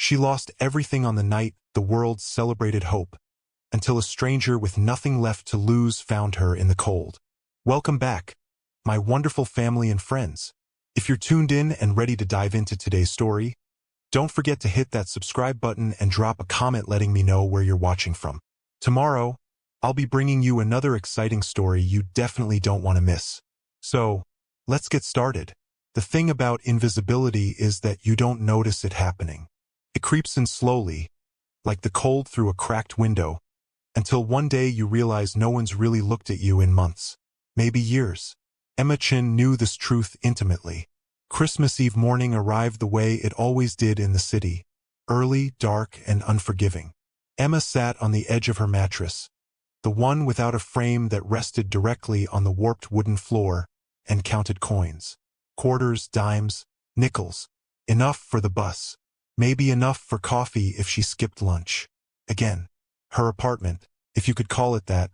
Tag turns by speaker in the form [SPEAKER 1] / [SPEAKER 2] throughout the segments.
[SPEAKER 1] She lost everything on the night the world celebrated hope, until a stranger with nothing left to lose found her in the cold. Welcome back, my wonderful family and friends. If you're tuned in and ready to dive into today's story, don't forget to hit that subscribe button and drop a comment letting me know where you're watching from. Tomorrow, I'll be bringing you another exciting story you definitely don't want to miss. So, let's get started. The thing about invisibility is that you don't notice it happening. It creeps in slowly, like the cold through a cracked window, until one day you realize no one's really looked at you in months, maybe years. Emma Chin knew this truth intimately. Christmas Eve morning arrived the way it always did in the city, early, dark, and unforgiving. Emma sat on the edge of her mattress, the one without a frame that rested directly on the warped wooden floor, and counted coins. Quarters, dimes, nickels. Enough for the bus. Maybe enough for coffee if she skipped lunch. Again, her apartment, if you could call it that,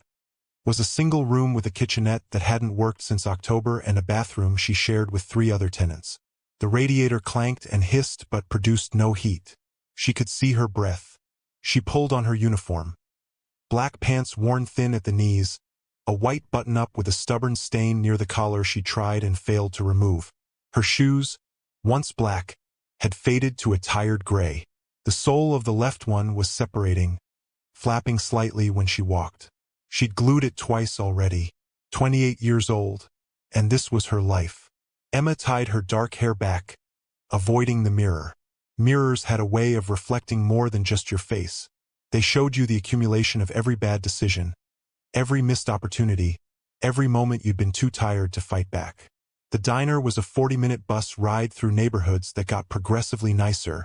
[SPEAKER 1] was a single room with a kitchenette that hadn't worked since October and a bathroom she shared with 3 other tenants. The radiator clanked and hissed but produced no heat. She could see her breath. She pulled on her uniform. Black pants worn thin at the knees, a white button-up with a stubborn stain near the collar she tried and failed to remove. Her shoes, once black, had faded to a tired gray. The sole of the left one was separating, flapping slightly when she walked. She'd glued it twice already. 28 years old, and this was her life. Emma tied her dark hair back, avoiding the mirror. Mirrors had a way of reflecting more than just your face. They showed you the accumulation of every bad decision, every missed opportunity, every moment you'd been too tired to fight back. The diner was a 40-minute bus ride through neighborhoods that got progressively nicer,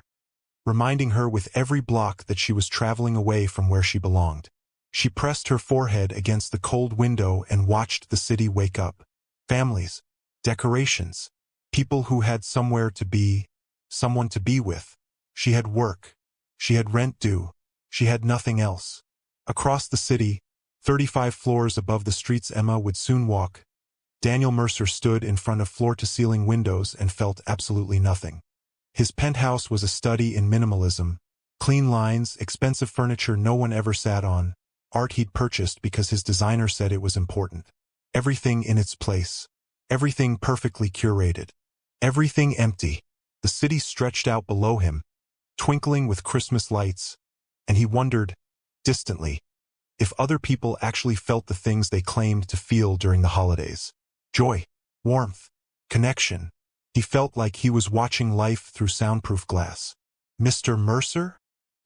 [SPEAKER 1] reminding her with every block that she was traveling away from where she belonged. She pressed her forehead against the cold window and watched the city wake up. Families, decorations, people who had somewhere to be, someone to be with. She had work. She had rent due. She had nothing else. Across the city, 35 floors above the streets Emma would soon walk, Daniel Mercer stood in front of floor-to-ceiling windows and felt absolutely nothing. His penthouse was a study in minimalism. Clean lines, expensive furniture no one ever sat on, art he'd purchased because his designer said it was important. Everything in its place. Everything perfectly curated. Everything empty. The city stretched out below him, twinkling with Christmas lights, and he wondered, distantly, if other people actually felt the things they claimed to feel during the holidays. Joy, warmth, connection. He felt like he was watching life through soundproof glass. Mr. Mercer?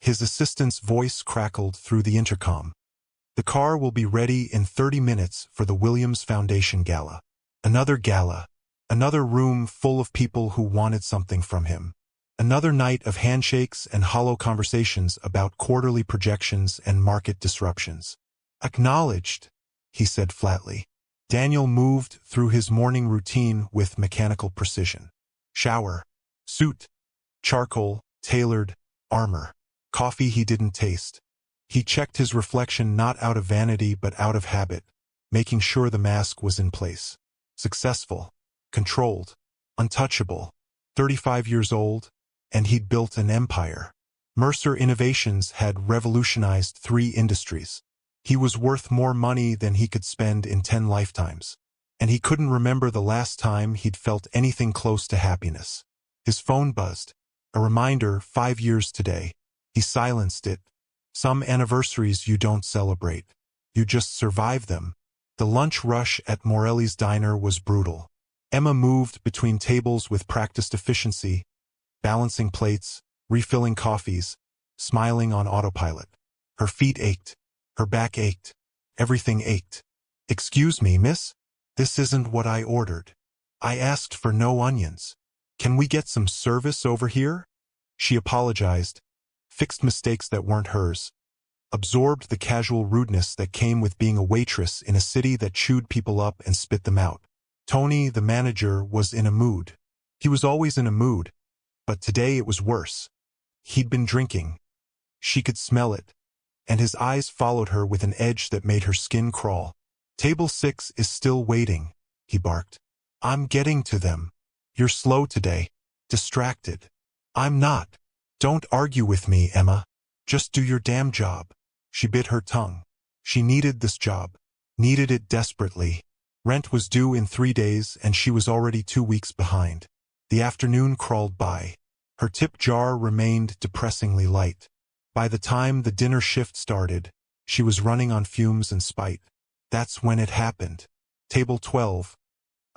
[SPEAKER 1] His assistant's voice crackled through the intercom. The car will be ready in 30 minutes for the Williams Foundation Gala. Another gala. Another room full of people who wanted something from him. Another night of handshakes and hollow conversations about quarterly projections and market disruptions. Acknowledged, he said flatly. Daniel moved through his morning routine with mechanical precision. Shower, suit, charcoal, tailored, armor. Coffee he didn't taste. He checked his reflection not out of vanity but out of habit, making sure the mask was in place. Successful, controlled, untouchable, 35 years old, and he'd built an empire. Mercer Innovations had revolutionized 3 industries. He was worth more money than he could spend in 10 lifetimes, and he couldn't remember the last time he'd felt anything close to happiness. His phone buzzed, a reminder, 5 years today. He silenced it. Some anniversaries you don't celebrate. You just survive them. The lunch rush at Morelli's diner was brutal. Emma moved between tables with practiced efficiency, balancing plates, refilling coffees, smiling on autopilot. Her feet ached. Her back ached. Everything ached. Excuse me, miss? This isn't what I ordered. I asked for no onions. Can we get some service over here? She apologized, fixed mistakes that weren't hers, absorbed the casual rudeness that came with being a waitress in a city that chewed people up and spit them out. Tony, the manager, was in a mood. He was always in a mood, but today it was worse. He'd been drinking. She could smell it, and his eyes followed her with an edge that made her skin crawl. Table 6 is still waiting, he barked. I'm getting to them. You're slow today. Distracted. I'm not. Don't argue with me, Emma. Just do your damn job. She bit her tongue. She needed this job. Needed it desperately. Rent was due in 3 days and she was already 2 weeks behind. The afternoon crawled by. Her tip jar remained depressingly light. By the time the dinner shift started, she was running on fumes and spite. That's when it happened. Table 12.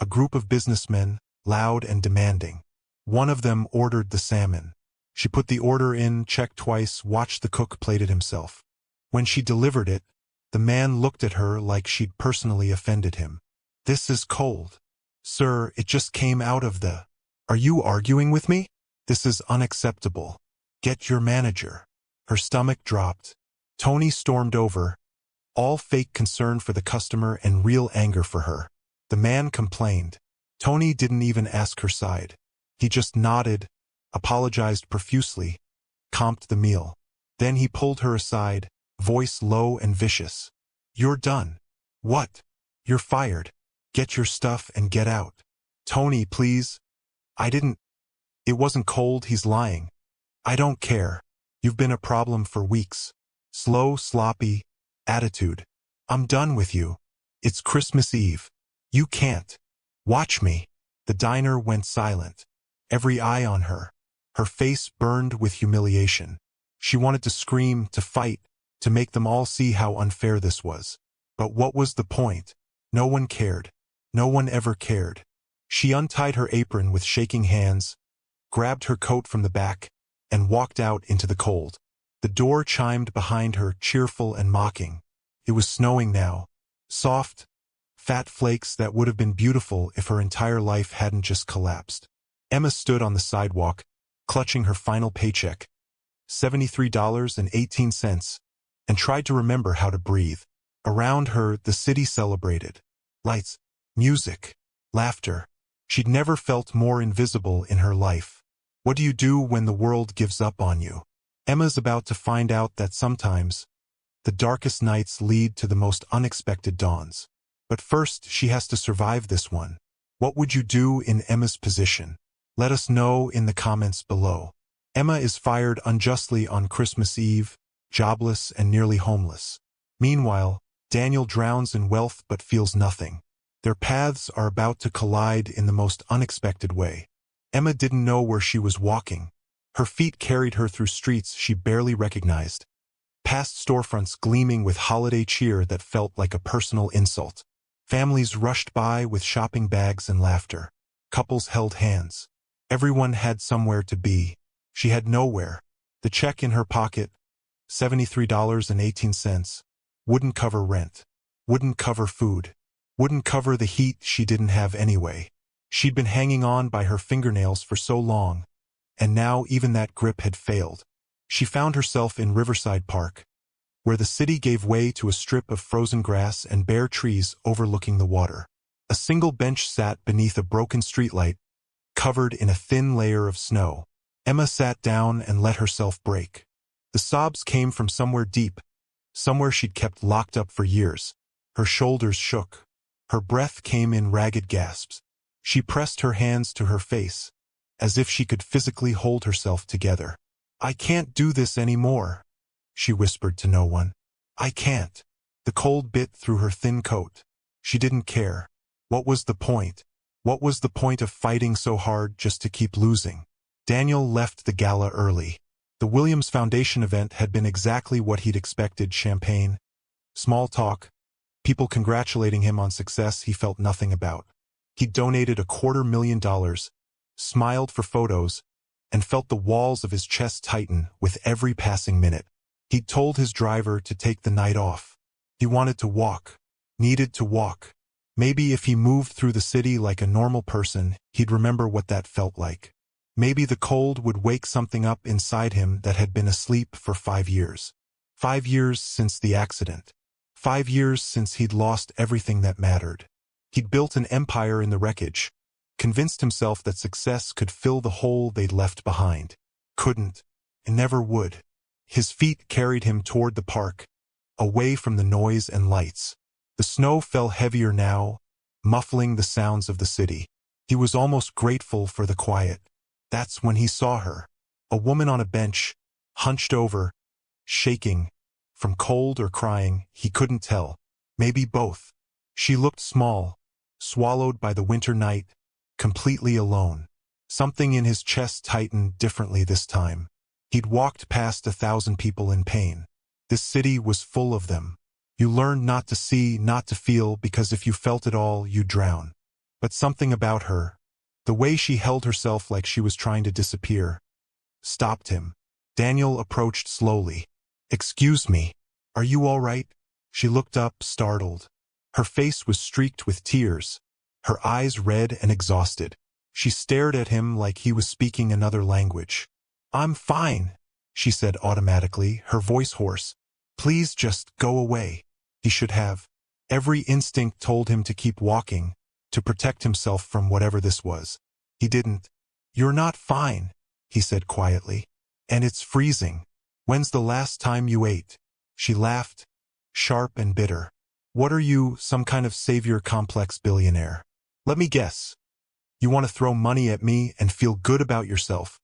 [SPEAKER 1] A group of businessmen, loud and demanding. One of them ordered the salmon. She put the order in, checked twice, watched the cook plate it himself. When she delivered it, the man looked at her like she'd personally offended him. This is cold. Sir, it just came out of the... Are you arguing with me? This is unacceptable. Get your manager. Her stomach dropped. Tony stormed over, all fake concern for the customer and real anger for her. The man complained. Tony didn't even ask her side. He just nodded, apologized profusely, comped the meal. Then he pulled her aside, voice low and vicious. You're done. What? You're fired. Get your stuff and get out. Tony, please. I didn't. It wasn't cold, he's lying. I don't care. You've been a problem for weeks. Slow, sloppy attitude. I'm done with you. It's Christmas Eve. You can't. Watch me. The diner went silent. Every eye on her. Her face burned with humiliation. She wanted to scream, to fight, to make them all see how unfair this was. But what was the point? No one cared. No one ever cared. She untied her apron with shaking hands, grabbed her coat from the back, and walked out into the cold. The door chimed behind her, cheerful and mocking. It was snowing now. Soft, fat flakes that would have been beautiful if her entire life hadn't just collapsed. Emma stood on the sidewalk, clutching her final paycheck, $73.18, and tried to remember how to breathe. Around her, the city celebrated. Lights, music, laughter. She'd never felt more invisible in her life. What do you do when the world gives up on you? Emma's about to find out that sometimes the darkest nights lead to the most unexpected dawns. But first, she has to survive this one. What would you do in Emma's position? Let us know in the comments below. Emma is fired unjustly on Christmas Eve, jobless and nearly homeless. Meanwhile, Daniel drowns in wealth but feels nothing. Their paths are about to collide in the most unexpected way. Emma didn't know where she was walking. Her feet carried her through streets she barely recognized, past storefronts gleaming with holiday cheer that felt like a personal insult. Families rushed by with shopping bags and laughter. Couples held hands. Everyone had somewhere to be. She had nowhere. The check in her pocket, $73.18, wouldn't cover rent, wouldn't cover food, wouldn't cover the heat she didn't have anyway. She'd been hanging on by her fingernails for so long, and now even that grip had failed. She found herself in Riverside Park, where the city gave way to a strip of frozen grass and bare trees overlooking the water. A single bench sat beneath a broken streetlight, covered in a thin layer of snow. Emma sat down and let herself break. The sobs came from somewhere deep, somewhere she'd kept locked up for years. Her shoulders shook. Her breath came in ragged gasps. She pressed her hands to her face, as if she could physically hold herself together. I can't do this anymore, she whispered to no one. I can't. The cold bit through her thin coat. She didn't care. What was the point? What was the point of fighting so hard just to keep losing? Daniel left the gala early. The Williams Foundation event had been exactly what he'd expected: champagne, small talk, people congratulating him on success he felt nothing about. He'd donated $250,000, smiled for photos, and felt the walls of his chest tighten with every passing minute. He'd told his driver to take the night off. He wanted to walk, needed to walk. Maybe if he moved through the city like a normal person, he'd remember what that felt like. Maybe the cold would wake something up inside him that had been asleep for 5 years. 5 years since the accident. 5 years since he'd lost everything that mattered. He'd built an empire in the wreckage, convinced himself that success could fill the hole they'd left behind. Couldn't. It never would. His feet carried him toward the park, away from the noise and lights. The snow fell heavier now, muffling the sounds of the city. He was almost grateful for the quiet. That's when he saw her. A woman on a bench, hunched over, shaking. From cold or crying, he couldn't tell. Maybe both. She looked small, swallowed by the winter night, completely alone. Something in his chest tightened differently this time. He'd walked past 1,000 people in pain. This city was full of them. You learned not to see, not to feel, because if you felt it all, you'd drown. But something about her, the way she held herself like she was trying to disappear, stopped him. Daniel approached slowly. "Excuse me, are you all right?" She looked up, startled. Her face was streaked with tears, her eyes red and exhausted. She stared at him like he was speaking another language. "I'm fine," she said automatically, her voice hoarse. "Please just go away." He should have. Every instinct told him to keep walking, to protect himself from whatever this was. He didn't. "You're not fine," he said quietly. "And it's freezing. When's the last time you ate?" She laughed, sharp and bitter. "What are you, some kind of savior complex billionaire? Let me guess. You want to throw money at me and feel good about yourself?"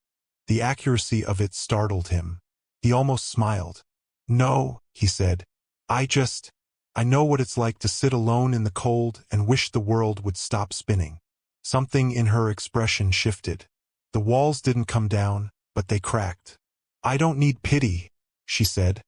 [SPEAKER 1] The accuracy of it startled him. He almost smiled. "No," he said. I know what it's like to sit alone in the cold and wish the world would stop spinning." Something in her expression shifted. The walls didn't come down, but they cracked. "I don't need pity," she said,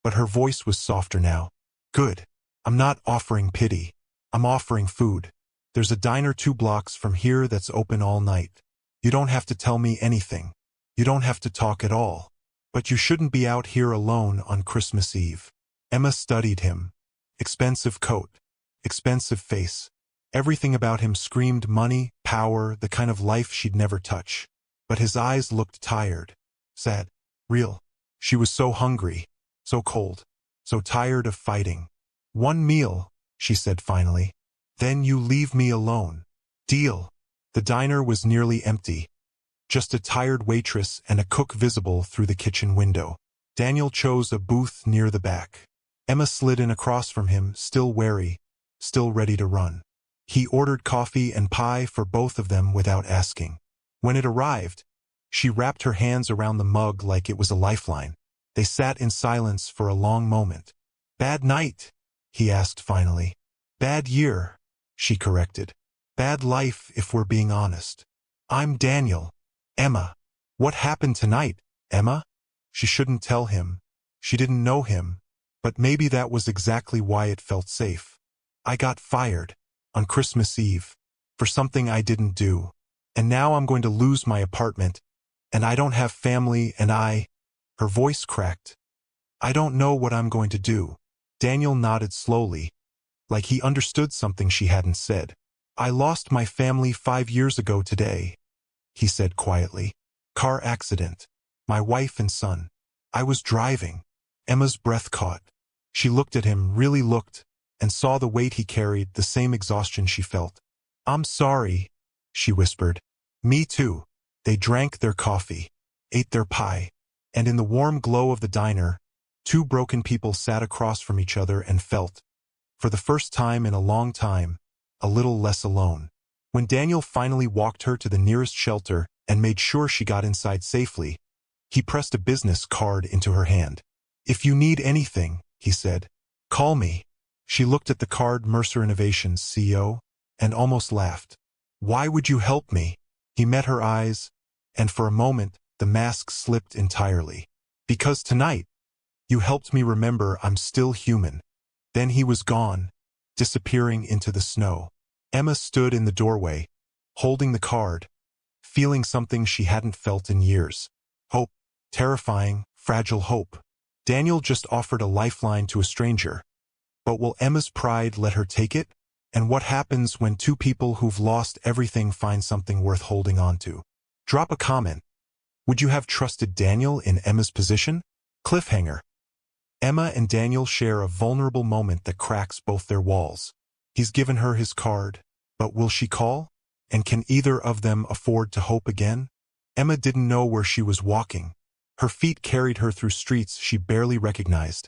[SPEAKER 1] but her voice was softer now. "Good. I'm not offering pity. I'm offering food. There's a diner 2 blocks from here that's open all night. You don't have to tell me anything. You don't have to talk at all. But you shouldn't be out here alone on Christmas Eve." Emma studied him. Expensive coat, expensive face. Everything about him screamed money, power, the kind of life she'd never touch. But his eyes looked tired, sad, real. She was so hungry, so cold, so tired of fighting. "1 meal," she said finally. "Then you leave me alone. Deal." The diner was nearly empty. Just a tired waitress and a cook visible through the kitchen window. Daniel chose a booth near the back. Emma slid in across from him, still wary, still ready to run. He ordered coffee and pie for both of them without asking. When it arrived, she wrapped her hands around the mug like it was a lifeline. They sat in silence for a long moment. "Bad night?" he asked finally. "Bad year," she corrected. "Bad life, if we're being honest." "I'm Daniel." "Emma." "What happened tonight, Emma?" She shouldn't tell him. She didn't know him. But maybe that was exactly why it felt safe. "I got fired on Christmas Eve for something I didn't do. And now I'm going to lose my apartment. And I don't have family and Her voice cracked. "I don't know what I'm going to do." Daniel nodded slowly, like he understood something she hadn't said. "I lost my family 5 years ago today," he said quietly. "Car accident. My wife and son. I was driving." Emma's breath caught. She looked at him, really looked, and saw the weight he carried, the same exhaustion she felt. "I'm sorry," she whispered. "Me too." They drank their coffee, ate their pie, and in the warm glow of the diner, 2 broken people sat across from each other and felt, for the first time in a long time, a little less alone. When Daniel finally walked her to the nearest shelter and made sure she got inside safely, he pressed a business card into her hand. "If you need anything," he said, "call me." She looked at the card, Mercer Innovations, CEO, and almost laughed. "Why would you help me?" He met her eyes, and for a moment, the mask slipped entirely. "Because tonight, you helped me remember I'm still human." Then he was gone, disappearing into the snow. Emma stood in the doorway, holding the card, feeling something she hadn't felt in years. Hope. Terrifying, fragile hope. Daniel just offered a lifeline to a stranger. But will Emma's pride let her take it? And what happens when 2 people who've lost everything find something worth holding on to? Drop a comment. Would you have trusted Daniel in Emma's position? Cliffhanger. Emma and Daniel share a vulnerable moment that cracks both their walls. He's given her his card, but will she call? And can either of them afford to hope again? Emma didn't know where she was walking. Her feet carried her through streets she barely recognized,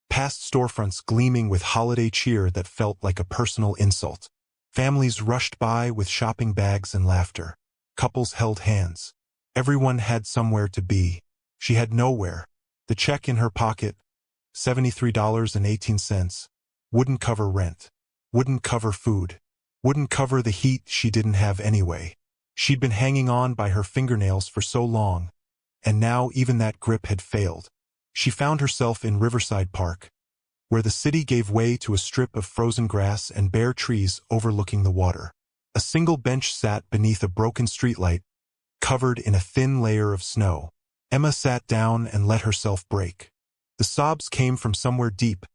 [SPEAKER 1] past storefronts gleaming with holiday cheer that felt like a personal insult. Families rushed by with shopping bags and laughter. Couples held hands. Everyone had somewhere to be. She had nowhere. The check in her pocket, $73.18, wouldn't cover rent, wouldn't cover food, wouldn't cover the heat she didn't have anyway. She'd been hanging on by her fingernails for so long, and now even that grip had failed. She found herself in Riverside Park, where the city gave way to a strip of frozen grass and bare trees overlooking the water. A single bench sat beneath a broken streetlight, covered in a thin layer of snow. Emma sat down and let herself break. The sobs came from somewhere deep,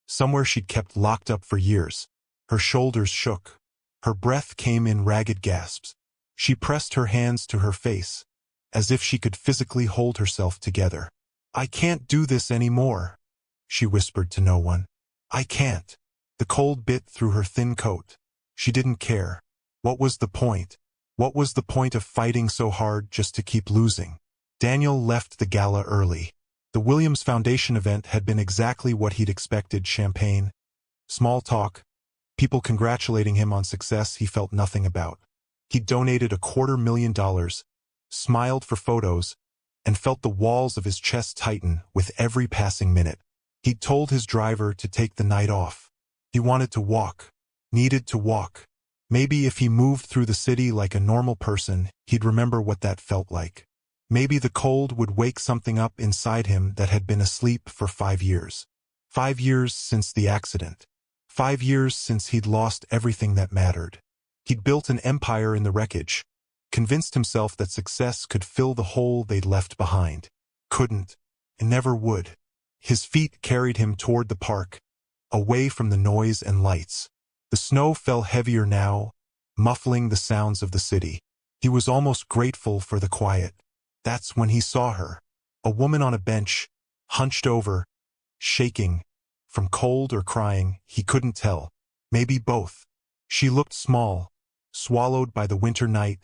[SPEAKER 1] somewhere she'd kept locked up for years. Her shoulders shook. Her breath came in ragged gasps. She pressed her hands to her face, as if she could physically hold herself together. "I can't do this anymore," she whispered to no one. "I can't." The cold bit through her thin coat. She didn't care. What was the point? What was the point of fighting so hard just to keep losing? Daniel left the gala early. The Williams Foundation event had been exactly what he'd expected: champagne, small talk, people congratulating him on success he felt nothing about. He'd donated $250,000, smiled for photos, and felt the walls of his chest tighten with every passing minute. He'd told his driver to take the night off. He wanted to walk, needed to walk. Maybe if he moved through the city like a normal person, he'd remember what that felt like. Maybe the cold would wake something up inside him that had been asleep for 5 years. 5 years since the accident. 5 years since he'd lost everything that mattered. He'd built an empire in the wreckage, convinced himself that success could fill the hole they'd left behind. Couldn't. It never would. His feet carried him toward the park, away from the noise and lights. The snow fell heavier now, muffling the sounds of the city. He was almost grateful for the quiet. That's when he saw her. A woman on a bench, hunched over, shaking. From cold or crying, he couldn't tell. Maybe both. She looked small, swallowed by the winter night,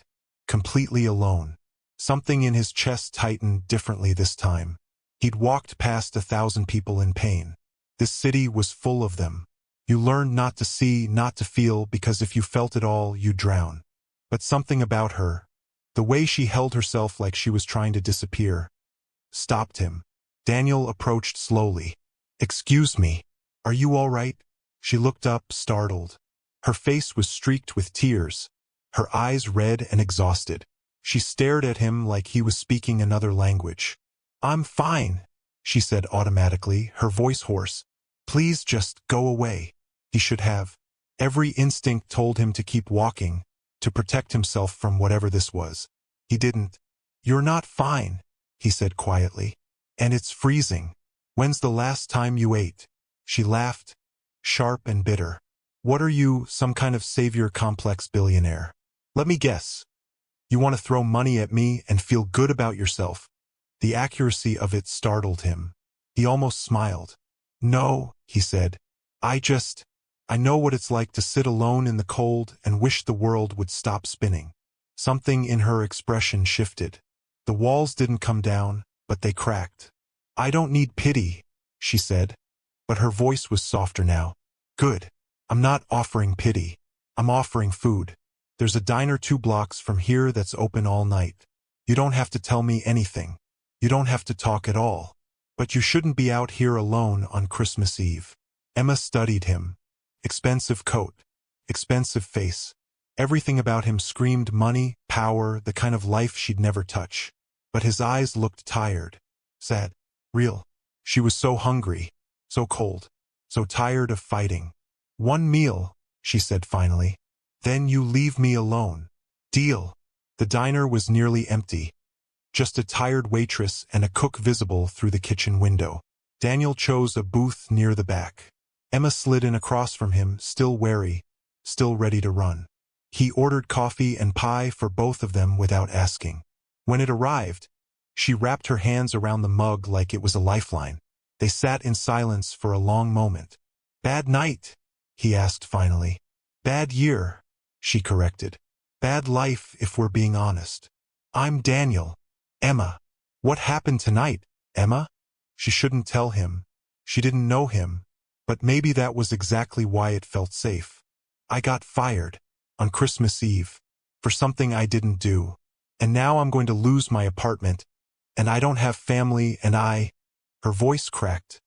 [SPEAKER 1] completely alone. Something in his chest tightened differently this time. He'd walked past 1,000 people in pain. This city was full of them. You learned not to see, not to feel, because if you felt it all, you'd drown. But something about her, the way she held herself like she was trying to disappear, stopped him. Daniel approached slowly. "Excuse me, are you all right?" She looked up, startled. Her face was streaked with tears, her eyes red and exhausted. She stared at him like he was speaking another language. "I'm fine," she said automatically, her voice hoarse. "Please just go away." He should have. Every instinct told him to keep walking, to protect himself from whatever this was. He didn't. "You're not fine," he said quietly. "And it's freezing. When's the last time you ate?" She laughed, sharp and bitter. "What are you, some kind of savior complex billionaire? Let me guess. You want to throw money at me and feel good about yourself?" The accuracy of it startled him. He almost smiled. "No," he said. I know what it's like to sit alone in the cold and wish the world would stop spinning." Something in her expression shifted. The walls didn't come down, but they cracked. "I don't need pity," she said, but her voice was softer now. "Good. I'm not offering pity. I'm offering food. There's a diner 2 blocks from here that's open all night. You don't have to tell me anything. You don't have to talk at all. But you shouldn't be out here alone on Christmas Eve." Emma studied him. Expensive coat, expensive face. Everything about him screamed money, power, the kind of life she'd never touch. But his eyes looked tired, sad, real. She was so hungry, so cold, so tired of fighting. "1 meal," she said finally. "Then you leave me alone. Deal." The diner was nearly empty. Just a tired waitress and a cook visible through the kitchen window. Daniel chose a booth near the back. Emma slid in across from him, still wary, still ready to run. He ordered coffee and pie for both of them without asking. When it arrived, she wrapped her hands around the mug like it was a lifeline. They sat in silence for a long moment. "Bad night?" he asked finally. "Bad year," she corrected. "Bad life, if we're being honest." "I'm Daniel." "Emma." "What happened tonight, Emma?" She shouldn't tell him. She didn't know him. But maybe that was exactly why it felt safe. "I got fired. On Christmas Eve. For something I didn't do. And now I'm going to lose my apartment, and I don't have family, and her voice cracked.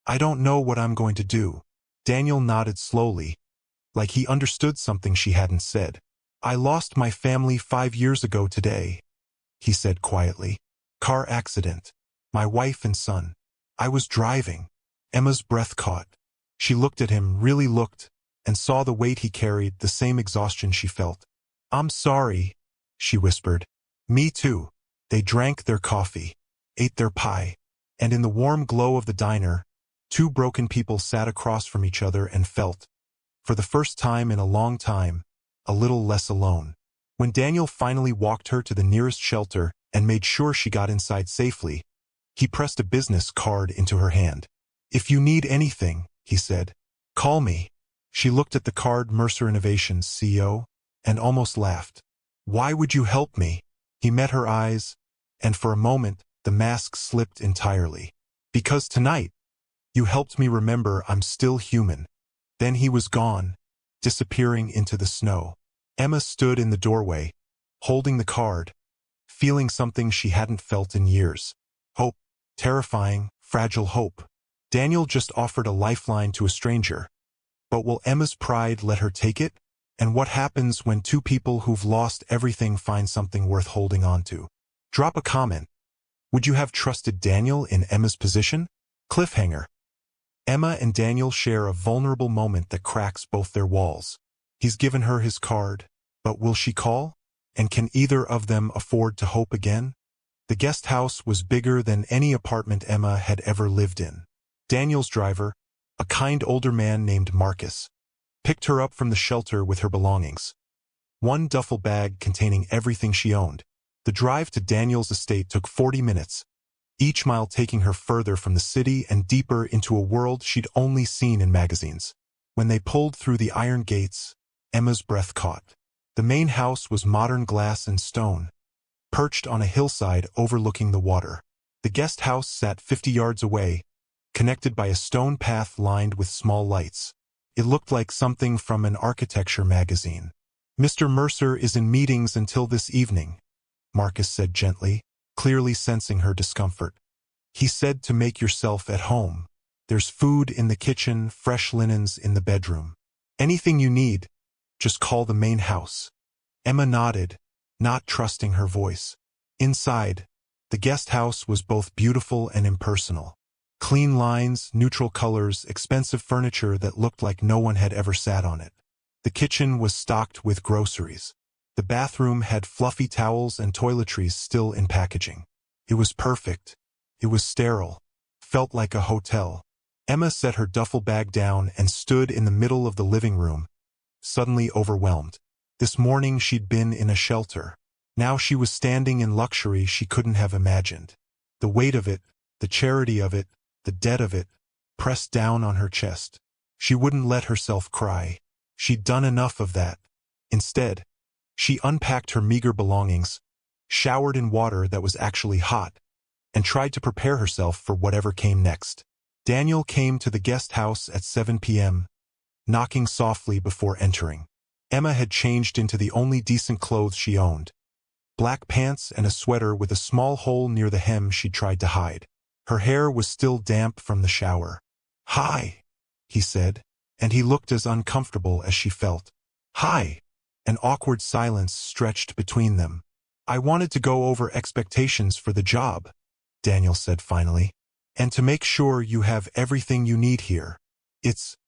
[SPEAKER 1] I don't know what I'm going to do. Daniel nodded slowly, like he understood something she hadn't said. I lost my family 5 years ago today, he said quietly. Car accident. My wife and son. I was driving. Emma's breath caught. She looked at him, really looked, and saw the weight he carried, the same exhaustion she felt. I'm sorry, she whispered. Me too. They drank their coffee, ate their pie, and in the warm glow of the diner, two broken people sat across from each other and felt, for the first time in a long time, a little less alone. When Daniel finally walked her to the nearest shelter and made sure she got inside safely, he pressed a business card into her hand. If you need anything, he said, call me. She looked at the card, Mercer Innovations CEO, and almost laughed. Why would you help me? He met her eyes, and for a moment, the mask slipped entirely. Because tonight, you helped me remember I'm still human. Then he was gone, disappearing into the snow. Emma stood in the doorway, holding the card, feeling something she hadn't felt in years. Hope. Terrifying, fragile hope. Daniel just offered a lifeline to a stranger. But will Emma's pride let her take it? And what happens when two people who've lost everything find something worth holding on to? Drop a comment. Would you have trusted Daniel in Emma's position? Cliffhanger. Emma and Daniel share a vulnerable moment that cracks both their walls. He's given her his card, but will she call? And can either of them afford to hope again? The guest house was bigger than any apartment Emma had ever lived in. Daniel's driver, a kind older man named Marcus, picked her up from the shelter with her belongings. One duffel bag containing everything she owned. The drive to Daniel's estate took 40 minutes, each mile taking her further from the city and deeper into a world she'd only seen in magazines. When they pulled through the iron gates, Emma's breath caught. The main house was modern glass and stone, perched on a hillside overlooking the water. The guest house sat 50 yards away, connected by a stone path lined with small lights. It looked like something from an architecture magazine. Mr. Mercer is in meetings until this evening, Marcus said gently, clearly sensing her discomfort. He said to make yourself at home. There's food in the kitchen, fresh linens in the bedroom. Anything you need, just call the main house. Emma nodded, not trusting her voice. Inside, the guest house was both beautiful and impersonal. Clean lines, neutral colors, expensive furniture that looked like no one had ever sat on it. The kitchen was stocked with groceries. The bathroom had fluffy towels and toiletries still in packaging. It was perfect. It was sterile. Felt like a hotel. Emma set her duffel bag down and stood in the middle of the living room, suddenly overwhelmed. This morning she'd been in a shelter. Now she was standing in luxury she couldn't have imagined. The weight of it, the charity of it, the debt of it, pressed down on her chest. She wouldn't let herself cry. She'd done enough of that. Instead, she unpacked her meager belongings, showered in water that was actually hot, and tried to prepare herself for whatever came next. Daniel came to the guest house at 7 p.m., knocking softly before entering. Emma had changed into the only decent clothes she owned. Black pants and a sweater with a small hole near the hem she'd tried to hide. Her hair was still damp from the shower. "Hi," he said, and he looked as uncomfortable as she felt. "Hi." An awkward silence stretched between them. "I wanted to go over expectations for the job," Daniel said finally, "and to make sure you have everything you need here. It's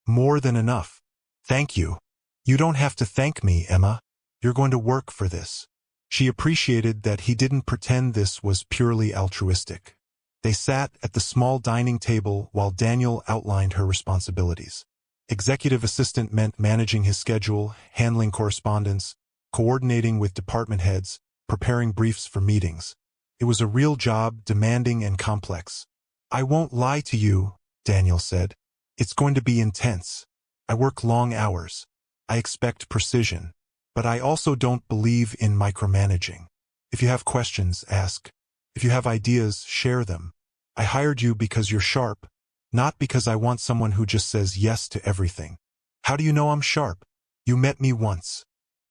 [SPEAKER 1] more than enough. Thank you." "You don't have to thank me, Emma. You're going to work for this." She appreciated that he didn't pretend this was purely altruistic. They sat at the small dining table while Daniel outlined her responsibilities. Executive assistant meant managing his schedule, handling correspondence, coordinating with department heads, preparing briefs for meetings. It was a real job, demanding and complex. "I won't lie to you," Daniel said. "It's going to be intense. I work long hours. I expect precision. But I also don't believe in micromanaging. If you have questions, ask. If you have ideas, share them. I hired you because you're sharp, not because I want someone who just says yes to everything." "How do you know I'm sharp?" "You met me once.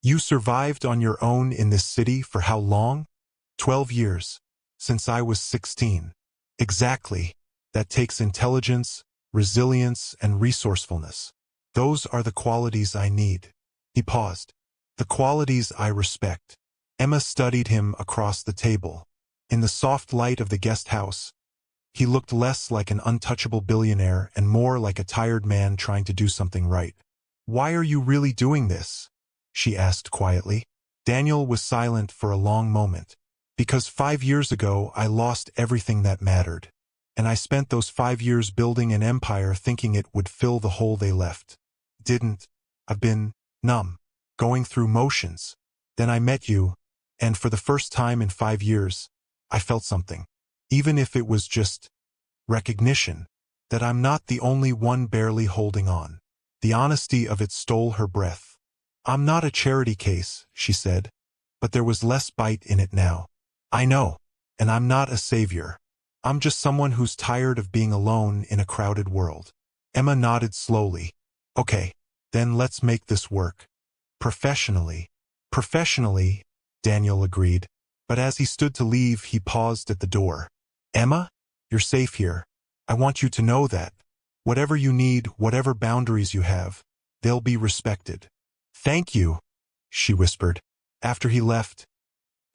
[SPEAKER 1] You survived on your own in this city for how long? 12 years. Since I was 16. Exactly. That takes intelligence, resilience, and resourcefulness. Those are the qualities I need. He paused. The qualities I respect. Emma studied him across the table. In the soft light of the guest house, he looked less like an untouchable billionaire and more like a tired man trying to do something right. Why are you really doing this? She asked quietly. Daniel was silent for a long moment. Because 5 years ago I lost everything that mattered. And I spent those 5 years building an empire thinking it would fill the hole they left. Didn't. I've been numb, going through motions. Then I met you, and for the first time in 5 years, I felt something. Even if it was just recognition, that I'm not the only one barely holding on. The honesty of it stole her breath. I'm not a charity case, she said, but there was less bite in it now. I know, and I'm not a savior. I'm just someone who's tired of being alone in a crowded world. Emma nodded slowly. Okay, then let's make this work. Professionally. Professionally, Daniel agreed. But as he stood to leave, he paused at the door. Emma, you're safe here. I want you to know that. Whatever you need, whatever boundaries you have, they'll be respected. Thank you, she whispered. After he left,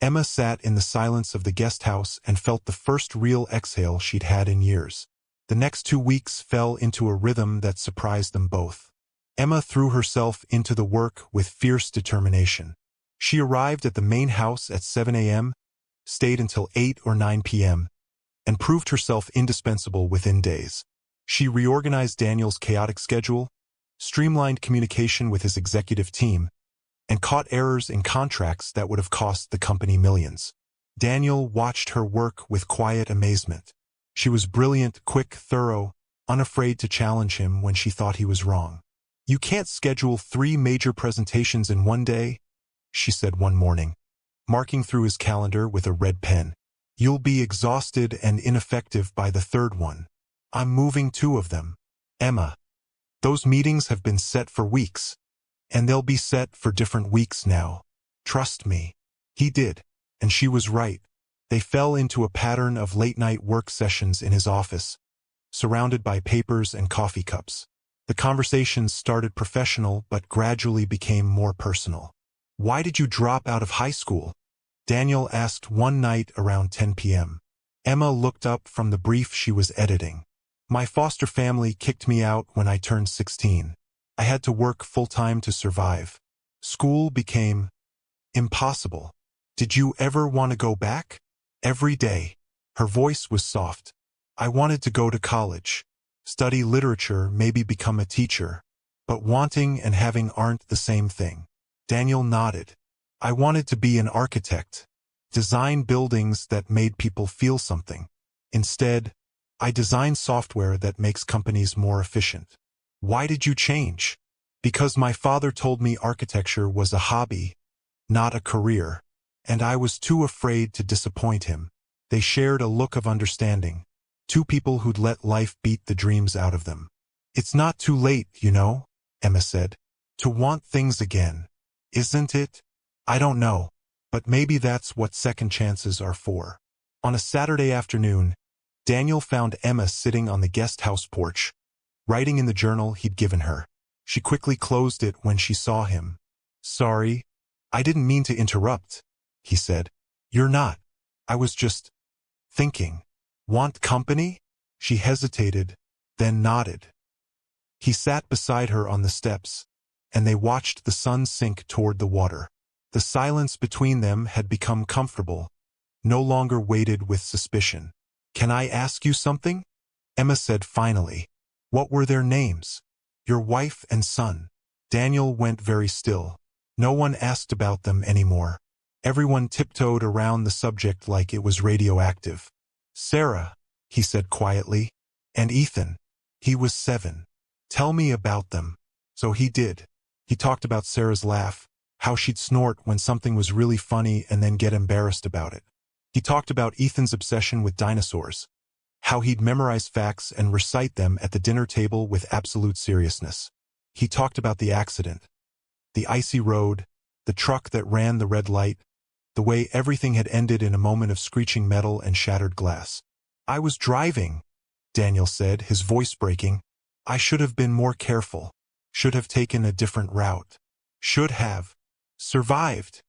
[SPEAKER 1] Emma sat in the silence of the guest house and felt the first real exhale she'd had in years. The next 2 weeks fell into a rhythm that surprised them both. Emma threw herself into the work with fierce determination. She arrived at the main house at 7 a.m., stayed until 8 or 9 p.m., and proved herself indispensable within days. She reorganized Daniel's chaotic schedule, streamlined communication with his executive team, and caught errors in contracts that would have cost the company millions. Daniel watched her work with quiet amazement. She was brilliant, quick, thorough, unafraid to challenge him when she thought he was wrong. You can't schedule 3 major presentations in one day, she said one morning, marking through his calendar with a red pen. You'll be exhausted and ineffective by the 3rd one. I'm moving 2 of them. Emma, those meetings have been set for weeks, and they'll be set for different weeks now. Trust me. He did, and she was right. They fell into a pattern of late-night work sessions in his office, surrounded by papers and coffee cups. The conversations started professional but gradually became more personal. Why did you drop out of high school? Daniel asked one night around 10 p.m. Emma looked up from the brief she was editing. My foster family kicked me out when I turned 16. I had to work full-time to survive. School became impossible. Did you ever want to go back? Every day. Her voice was soft. I wanted to go to college, study literature, maybe become a teacher. But wanting and having aren't the same thing. Daniel nodded. I wanted to be an architect, design buildings that made people feel something. Instead, I designed software that makes companies more efficient. Why did you change? Because my father told me architecture was a hobby, not a career, and I was too afraid to disappoint him. They shared a look of understanding, 2 people who'd let life beat the dreams out of them. It's not too late, you know, Emma said, to want things again. Isn't it? I don't know, but maybe that's what second chances are for. On a Saturday afternoon, Daniel found Emma sitting on the guest house porch, writing in the journal he'd given her. She quickly closed it when she saw him. Sorry, I didn't mean to interrupt, he said. You're not. I was just thinking. Want company? She hesitated, then nodded. He sat beside her on the steps, and they watched the sun sink toward the water. The silence between them had become comfortable, no longer weighted with suspicion. Can I ask you something? Emma said finally. What were their names? Your wife and son. Daniel went very still. No one asked about them anymore. Everyone tiptoed around the subject like it was radioactive. Sarah, he said quietly. And Ethan. He was 7. Tell me about them. So he did. He talked about Sarah's laugh, how she'd snort when something was really funny and then get embarrassed about it. He talked about Ethan's obsession with dinosaurs, how he'd memorize facts and recite them at the dinner table with absolute seriousness. He talked about the accident, the icy road, the the truck that ran the red light, the way everything had ended in a moment of screeching metal and shattered glass. "I was driving," Daniel said, his voice breaking. "I should have been more careful. Should have taken a different route. Should have survived,"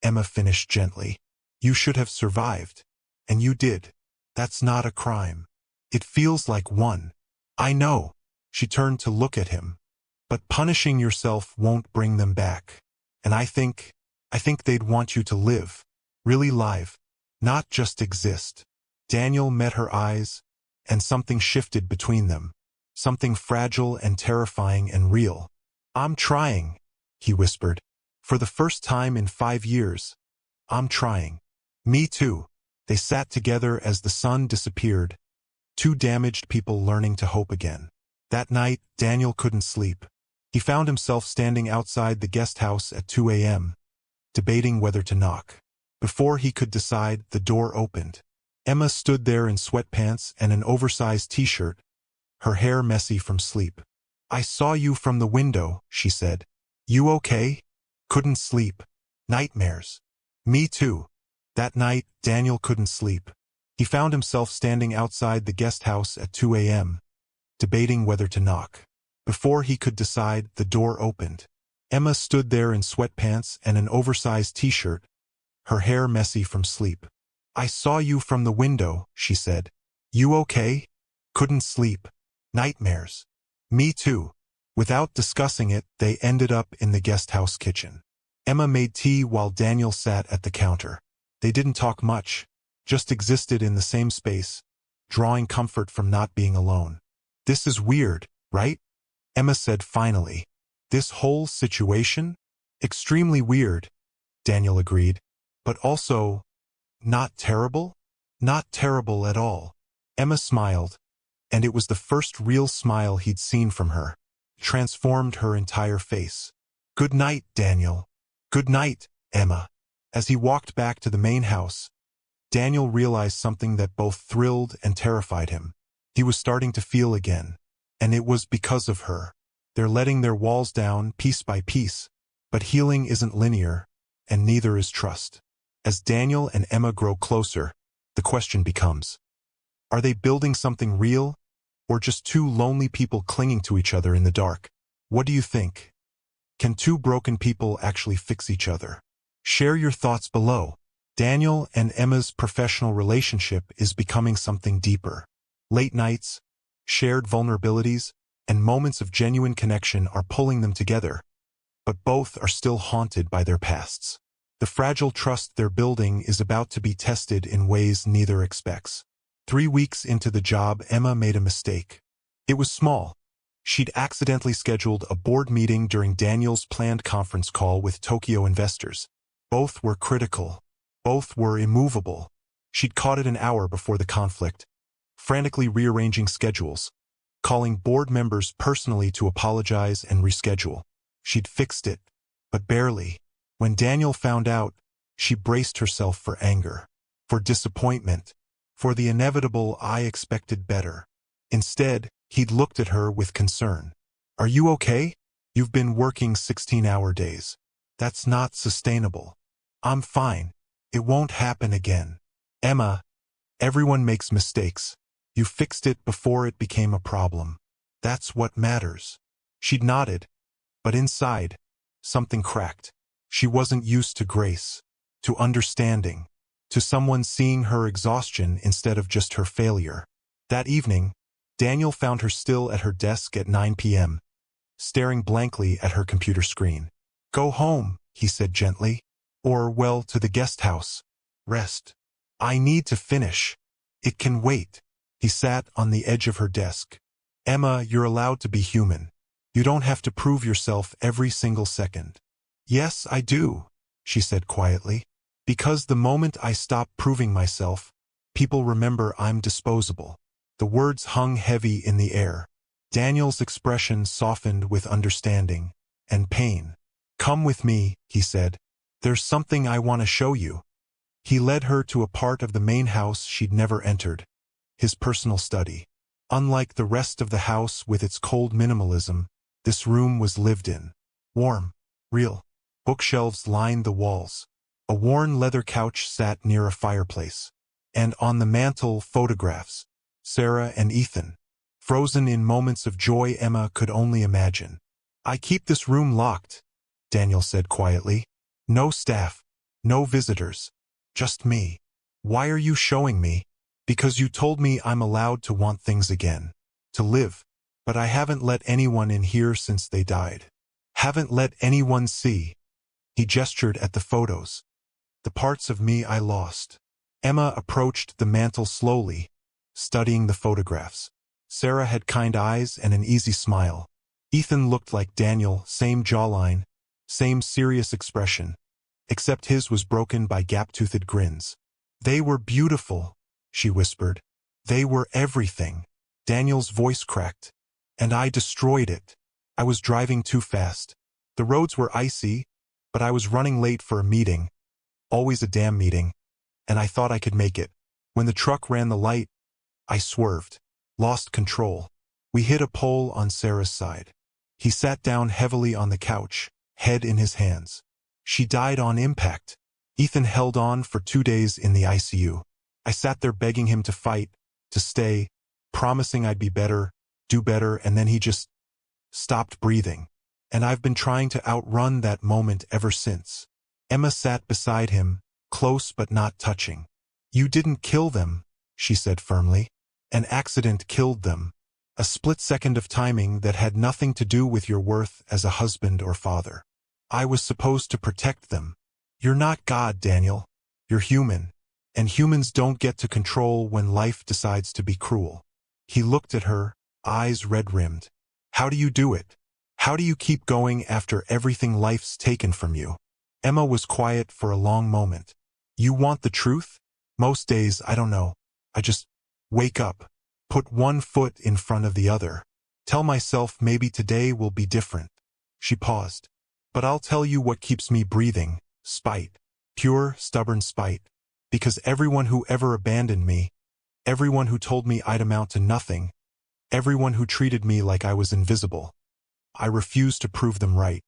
[SPEAKER 1] Emma finished gently. "You should have survived. And you did. That's not a crime. It feels like one." "I know." She turned to look at him. "But punishing yourself won't bring them back. And I think they'd want you to live. Really live. Not just exist." Daniel met her eyes, and something shifted between them. Something fragile and terrifying and real. "I'm trying," he whispered. "For the first time in 5 years. I'm trying." "Me too." They sat together as the sun disappeared. Two damaged people learning to hope again. That night, Daniel couldn't sleep. He found himself standing outside the guest house at 2 a.m., debating whether to knock. Before he could decide, the door opened. Emma stood there in sweatpants and an oversized t-shirt, her hair messy from sleep. "I saw you from the window," she said. "You okay?" "Couldn't sleep. Nightmares." "Me too." That night, Daniel couldn't sleep. He found himself standing outside the guest house at 2 a.m., debating whether to knock. Before he could decide, the door opened. Emma stood there in sweatpants and an oversized t-shirt, her hair messy from sleep. "I saw you from the window," she said. "You okay?" "Couldn't sleep. Nightmares." "Me too." Without discussing it, they ended up in the guest house kitchen. Emma made tea while Daniel sat at the counter. They didn't talk much, just existed in the same space, drawing comfort from not being alone. "This is weird, right?" Emma said finally. "This whole situation? Extremely weird," Daniel agreed. "But also, not terrible?" "Not terrible at all." Emma smiled, and it was the first real smile he'd seen from her. Transformed her entire face. "Good night, Daniel." "Good night, Emma." As he walked back to the main house, Daniel realized something that both thrilled and terrified him. He was starting to feel again. And it was because of her. They're letting their walls down piece by piece. But healing isn't linear, and neither is trust. As Daniel and Emma grow closer, the question becomes, are they building something real, or just two lonely people clinging to each other in the dark? What do you think? Can two broken people actually fix each other? Share your thoughts below. Daniel and Emma's professional relationship is becoming something deeper. Late nights, shared vulnerabilities, and moments of genuine connection are pulling them together, but both are still haunted by their pasts. The fragile trust they're building is about to be tested in ways neither expects. 3 weeks into the job, Emma made a mistake. It was small. She'd accidentally scheduled a board meeting during Daniel's planned conference call with Tokyo investors. Both were critical. Both were immovable. She'd caught it an hour before the conflict, frantically rearranging schedules, calling board members personally to apologize and reschedule. She'd fixed it, but barely. When Daniel found out, she braced herself for anger, for disappointment, for the inevitable "I expected better." Instead, he'd looked at her with concern. "Are you okay? You've been working 16-hour days. That's not sustainable." "I'm fine. It won't happen again." "Emma, everyone makes mistakes. You fixed it before it became a problem. That's what matters." She'd nodded, but inside, something cracked. She wasn't used to grace, to understanding, to someone seeing her exhaustion instead of just her failure. That evening, Daniel found her still at her desk at 9 p.m., staring blankly at her computer screen. "Go home," he said gently. "Or, well, to the guest house. Rest." "I need to finish. It can wait." He sat on the edge of her desk. "Emma, you're allowed to be human. You don't have to prove yourself every single second." "Yes, I do," she said quietly. "Because the moment I stop proving myself, people remember I'm disposable." The words hung heavy in the air. Daniel's expression softened with understanding and pain. "Come with me," he said. "There's something I want to show you." He led her to a part of the main house she'd never entered, his personal study. Unlike the rest of the house with its cold minimalism, this room was lived in. Warm. Real. Bookshelves lined the walls. A worn leather couch sat near a fireplace. And on the mantel, photographs. Sarah and Ethan. Frozen in moments of joy Emma could only imagine. "I keep this room locked," Daniel said quietly. "No staff. No visitors. Just me." "Why are you showing me?" "Because you told me I'm allowed to want things again. To live. But I haven't let anyone in here since they died. Haven't let anyone see." He gestured at the photos. "The parts of me I lost." Emma approached the mantel slowly, studying the photographs. Sarah had kind eyes and an easy smile. Ethan looked like Daniel, same jawline, same serious expression, except his was broken by gap-toothed grins. "They were beautiful," she whispered. "They were everything." Daniel's voice cracked. "And I destroyed it. I was driving too fast. The roads were icy, but I was running late for a meeting. Always a damn meeting. And I thought I could make it. When the truck ran the light, I swerved. Lost control. We hit a pole on Sarah's side." He sat down heavily on the couch, head in his hands. "She died on impact." Ethan held on for 2 days in the ICU. I sat there begging him to fight, to stay, promising I'd be better, do better, and then he just stopped breathing. And I've been trying to outrun that moment ever since. Emma sat beside him, close but not touching. "You didn't kill them," she said firmly. "An accident killed them. A split second of timing that had nothing to do with your worth as a husband or father. I was supposed to protect them. You're not God, Daniel. You're human. And humans don't get to control when life decides to be cruel." He looked at her, eyes red-rimmed. "How do you do it? How do you keep going after everything life's taken from you?" Emma was quiet for a long moment. "You want the truth?" "Most days, I don't know. I just wake up, put one foot in front of the other. Tell myself maybe today will be different." She paused. "But I'll tell you what keeps me breathing. Spite. Pure, stubborn spite. Because everyone who ever abandoned me, everyone who told me I'd amount to nothing, everyone who treated me like I was invisible, I refuse to prove them right."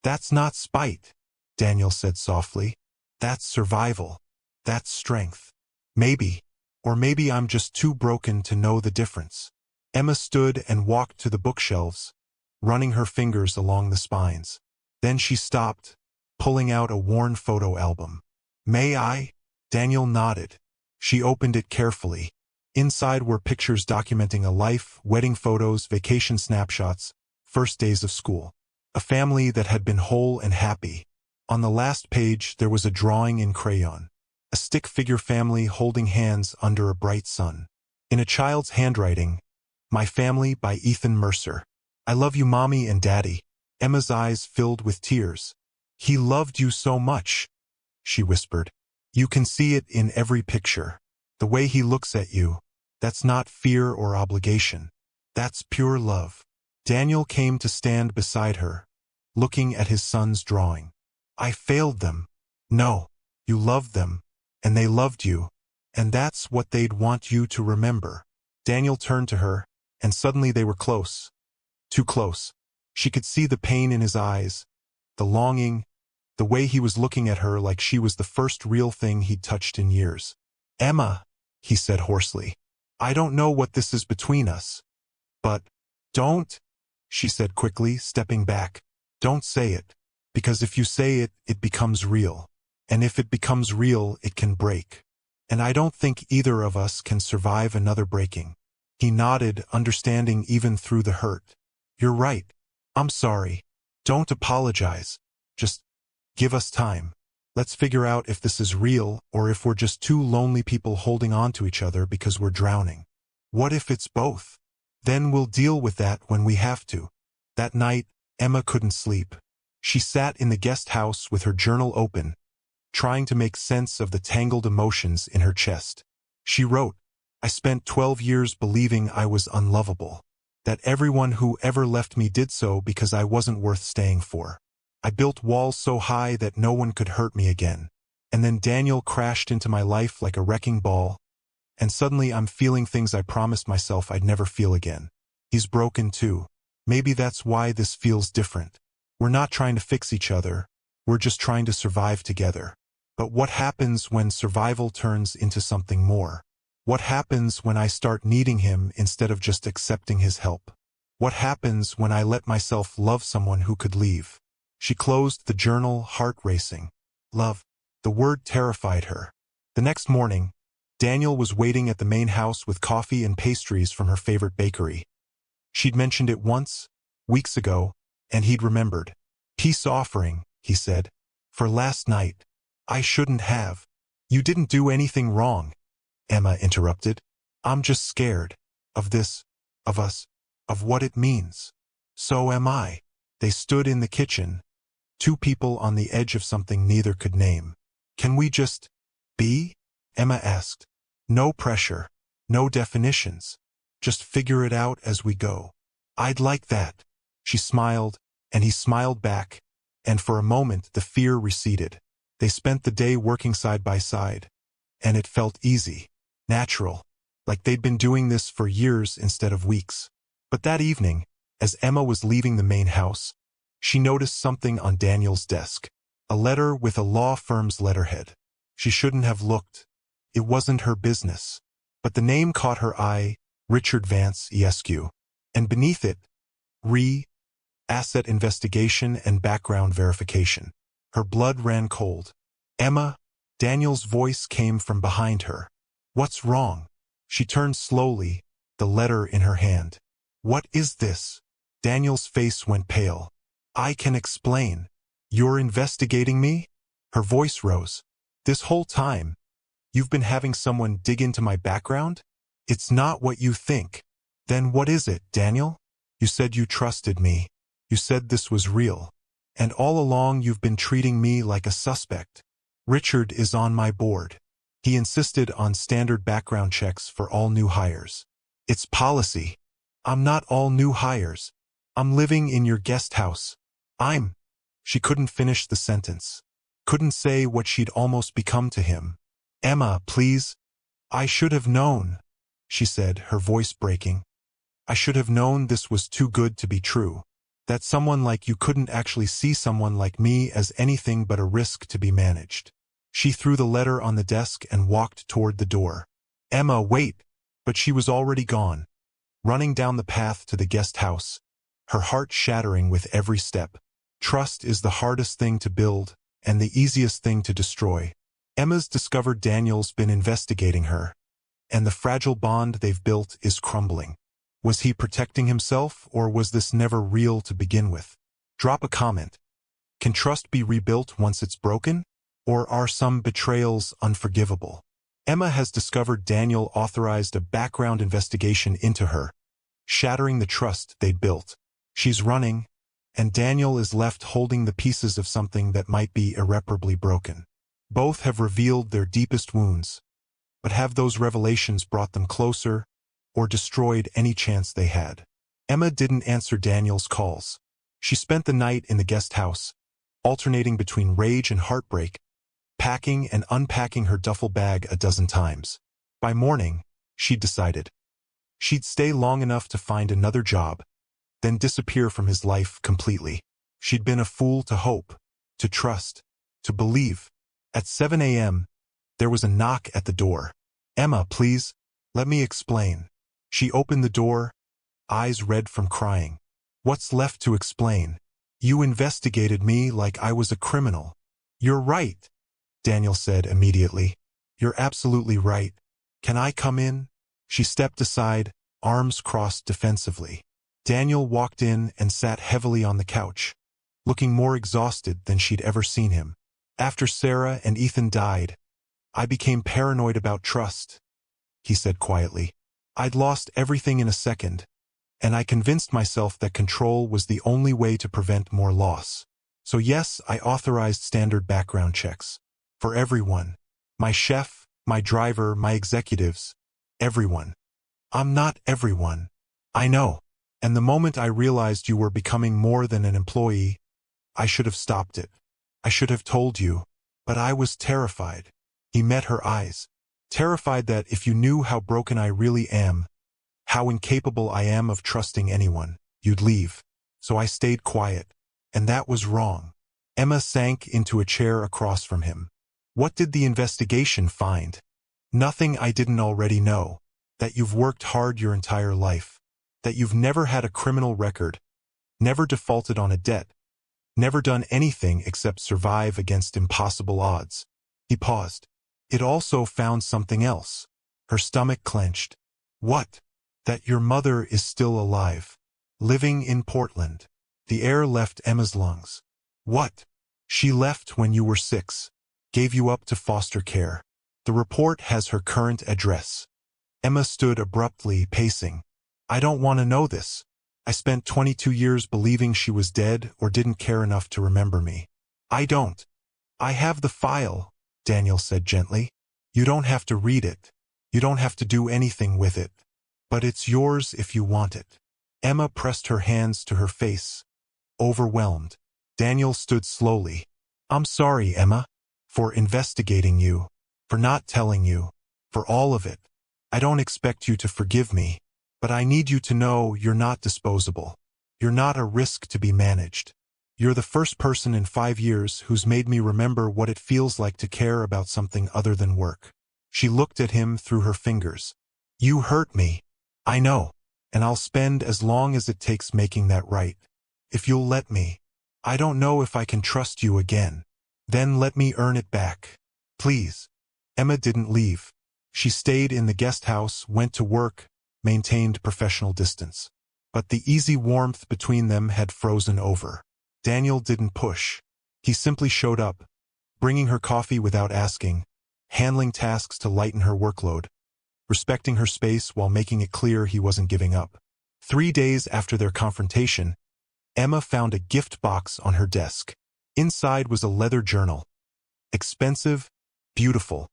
[SPEAKER 1] "That's not spite," Daniel said softly. "That's survival. That's strength. Maybe. Or maybe I'm just too broken to know the difference." Emma stood and walked to the bookshelves, running her fingers along the spines. Then she stopped, pulling out a worn photo album. "May I?" Daniel nodded. She opened it carefully. Inside were pictures documenting a life, wedding photos, vacation snapshots, first days of school. A family that had been whole and happy. On the last page there was a drawing in crayon. A stick figure family holding hands under a bright sun. In a child's handwriting, "My Family" by Ethan Mercer. "I love you, Mommy and Daddy." Emma's eyes filled with tears. "He loved you so much," she whispered. "You can see it in every picture. The way he looks at you. That's not fear or obligation. That's pure love." Daniel came to stand beside her, looking at his son's drawing. "I failed them." "No, you loved them. And they loved you. And that's what they'd want you to remember." Daniel turned to her, and suddenly they were close. Too close. She could see the pain in his eyes, the longing, the way he was looking at her like she was the first real thing he'd touched in years. "Emma," he said hoarsely, "I don't know what this is between us. But don't," she said quickly, stepping back. "Don't say it. Because if you say it, it becomes real. And if it becomes real, it can break. And I don't think either of us can survive another breaking." He nodded, understanding even through the hurt. "You're right. I'm sorry. Don't apologize. Just give us time. Let's figure out if this is real or if we're just two lonely people holding on to each other because we're drowning. What if it's both? Then we'll deal with that when we have to." That night, Emma couldn't sleep. She sat in the guest house with her journal open, trying to make sense of the tangled emotions in her chest. She wrote, "I spent 12 years believing I was unlovable. That everyone who ever left me did so because I wasn't worth staying for. I built walls so high that no one could hurt me again. And then Daniel crashed into my life like a wrecking ball, and suddenly I'm feeling things I promised myself I'd never feel again. He's broken too. Maybe that's why this feels different. We're not trying to fix each other. We're just trying to survive together. But what happens when survival turns into something more? What happens when I start needing him instead of just accepting his help? What happens when I let myself love someone who could leave? She closed the journal, heart racing. Love. The word terrified her. The next morning, Daniel was waiting at the main house with coffee and pastries from her favorite bakery. She'd mentioned it once, weeks ago, and he'd remembered. Peace offering, he said. For last night. I shouldn't have. You didn't do anything wrong, Emma interrupted. I'm just scared. Of this. Of us. Of what it means. So am I. They stood in the kitchen, two people on the edge of something neither could name. Can we just be? Emma asked. No pressure. No definitions. Just figure it out as we go. I'd like that. She smiled, and he smiled back, and for a moment the fear receded. They spent the day working side by side, and it felt easy, natural, like they'd been doing this for years instead of weeks. But that evening, as Emma was leaving the main house, she noticed something on Daniel's desk, a letter with a law firm's letterhead. She shouldn't have looked. It wasn't her business. But the name caught her eye, Richard Vance, Esq. And beneath it, Asset Investigation and Background Verification. Her blood ran cold. Emma, Daniel's voice came from behind her. What's wrong? She turned slowly, the letter in her hand. What is this? Daniel's face went pale. I can explain. You're investigating me? Her voice rose. This whole time, you've been having someone dig into my background? It's not what you think. Then what is it, Daniel? You said you trusted me. You said this was real. And all along you've been treating me like a suspect. Richard is on my board. He insisted on standard background checks for all new hires. It's policy. I'm not all new hires. I'm living in your guest house. She couldn't finish the sentence. Couldn't say what she'd almost become to him. Emma, please. I should have known, she said, her voice breaking. I should have known this was too good to be true. That someone like you couldn't actually see someone like me as anything but a risk to be managed. She threw the letter on the desk and walked toward the door. Emma, wait! But she was already gone, running down the path to the guest house, her heart shattering with every step. Trust is the hardest thing to build and the easiest thing to destroy. Emma's discovered Daniel's been investigating her, and the fragile bond they've built is crumbling. Was he protecting himself, or was this never real to begin with? Drop a comment. Can trust be rebuilt once it's broken? Or are some betrayals unforgivable? Emma has discovered Daniel authorized a background investigation into her, shattering the trust they'd built. She's running, and Daniel is left holding the pieces of something that might be irreparably broken. Both have revealed their deepest wounds, but have those revelations brought them closer, or destroyed any chance they had? Emma didn't answer Daniel's calls. She spent the night in the guest house, alternating between rage and heartbreak, packing and unpacking her duffel bag a dozen times. By morning, she'd decided. She'd stay long enough to find another job, then disappear from his life completely. She'd been a fool to hope, to trust, to believe. At 7 a.m., there was a knock at the door. Emma, please, let me explain. She opened the door, eyes red from crying. What's left to explain? You investigated me like I was a criminal. You're right, Daniel said immediately. You're absolutely right. Can I come in? She stepped aside, arms crossed defensively. Daniel walked in and sat heavily on the couch, looking more exhausted than she'd ever seen him. After Sarah and Ethan died, I became paranoid about trust, he said quietly. I'd lost everything in a second, and I convinced myself that control was the only way to prevent more loss. So yes, I authorized standard background checks. For everyone. My chef, my driver, my executives. Everyone. I'm not everyone. I know. And the moment I realized you were becoming more than an employee, I should have stopped it. I should have told you. But I was terrified. He met her eyes. Terrified that if you knew how broken I really am, how incapable I am of trusting anyone, you'd leave. So I stayed quiet. And that was wrong. Emma sank into a chair across from him. What did the investigation find? Nothing I didn't already know. That you've worked hard your entire life. That you've never had a criminal record, never defaulted on a debt, never done anything except survive against impossible odds. He paused. It also found something else. Her stomach clenched. What? That your mother is still alive. Living in Portland. The air left Emma's lungs. What? She left when you were 6. Gave you up to foster care. The report has her current address. Emma stood abruptly, pacing. I don't want to know this. I spent 22 years believing she was dead or didn't care enough to remember me. I don't. I have the file, Daniel said gently. You don't have to read it. You don't have to do anything with it. But it's yours if you want it. Emma pressed her hands to her face, overwhelmed. Daniel stood slowly. I'm sorry, Emma, for investigating you, for not telling you, for all of it. I don't expect you to forgive me, but I need you to know you're not disposable. You're not a risk to be managed. You're the first person in 5 years who's made me remember what it feels like to care about something other than work. She looked at him through her fingers. You hurt me. I know, and I'll spend as long as it takes making that right. If you'll let me. I don't know if I can trust you again. Then let me earn it back. Please. Emma didn't leave. She stayed in the guest house, went to work, maintained professional distance. But the easy warmth between them had frozen over. Daniel didn't push. He simply showed up, bringing her coffee without asking, handling tasks to lighten her workload, respecting her space while making it clear he wasn't giving up. 3 days after their confrontation, Emma found a gift box on her desk. Inside was a leather journal. Expensive, beautiful,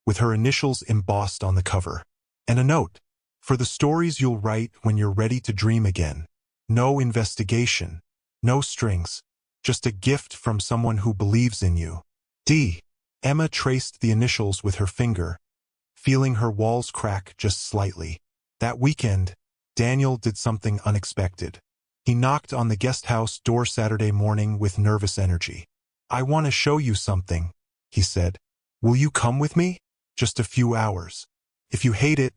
[SPEAKER 1] with her initials embossed on the cover. And a note. For the stories you'll write when you're ready to dream again. No investigation. No strings. Just a gift from someone who believes in you. D. Emma traced the initials with her finger, feeling her walls crack just slightly. That weekend, Daniel did something unexpected. He knocked on the guest house door Saturday morning with nervous energy. I want to show you something, he said. Will you come with me? Just a few hours. If you hate it,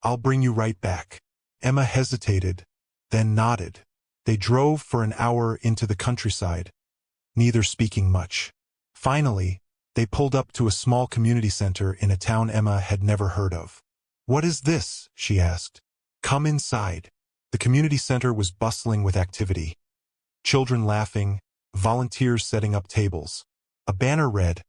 [SPEAKER 1] I'll bring you right back. Emma hesitated, then nodded. They drove for an hour into the countryside, neither speaking much. Finally, they pulled up to a small community center in a town Emma had never heard of. What is this? She asked. Come inside. The community center was bustling with activity. Children laughing, volunteers setting up tables. A banner read,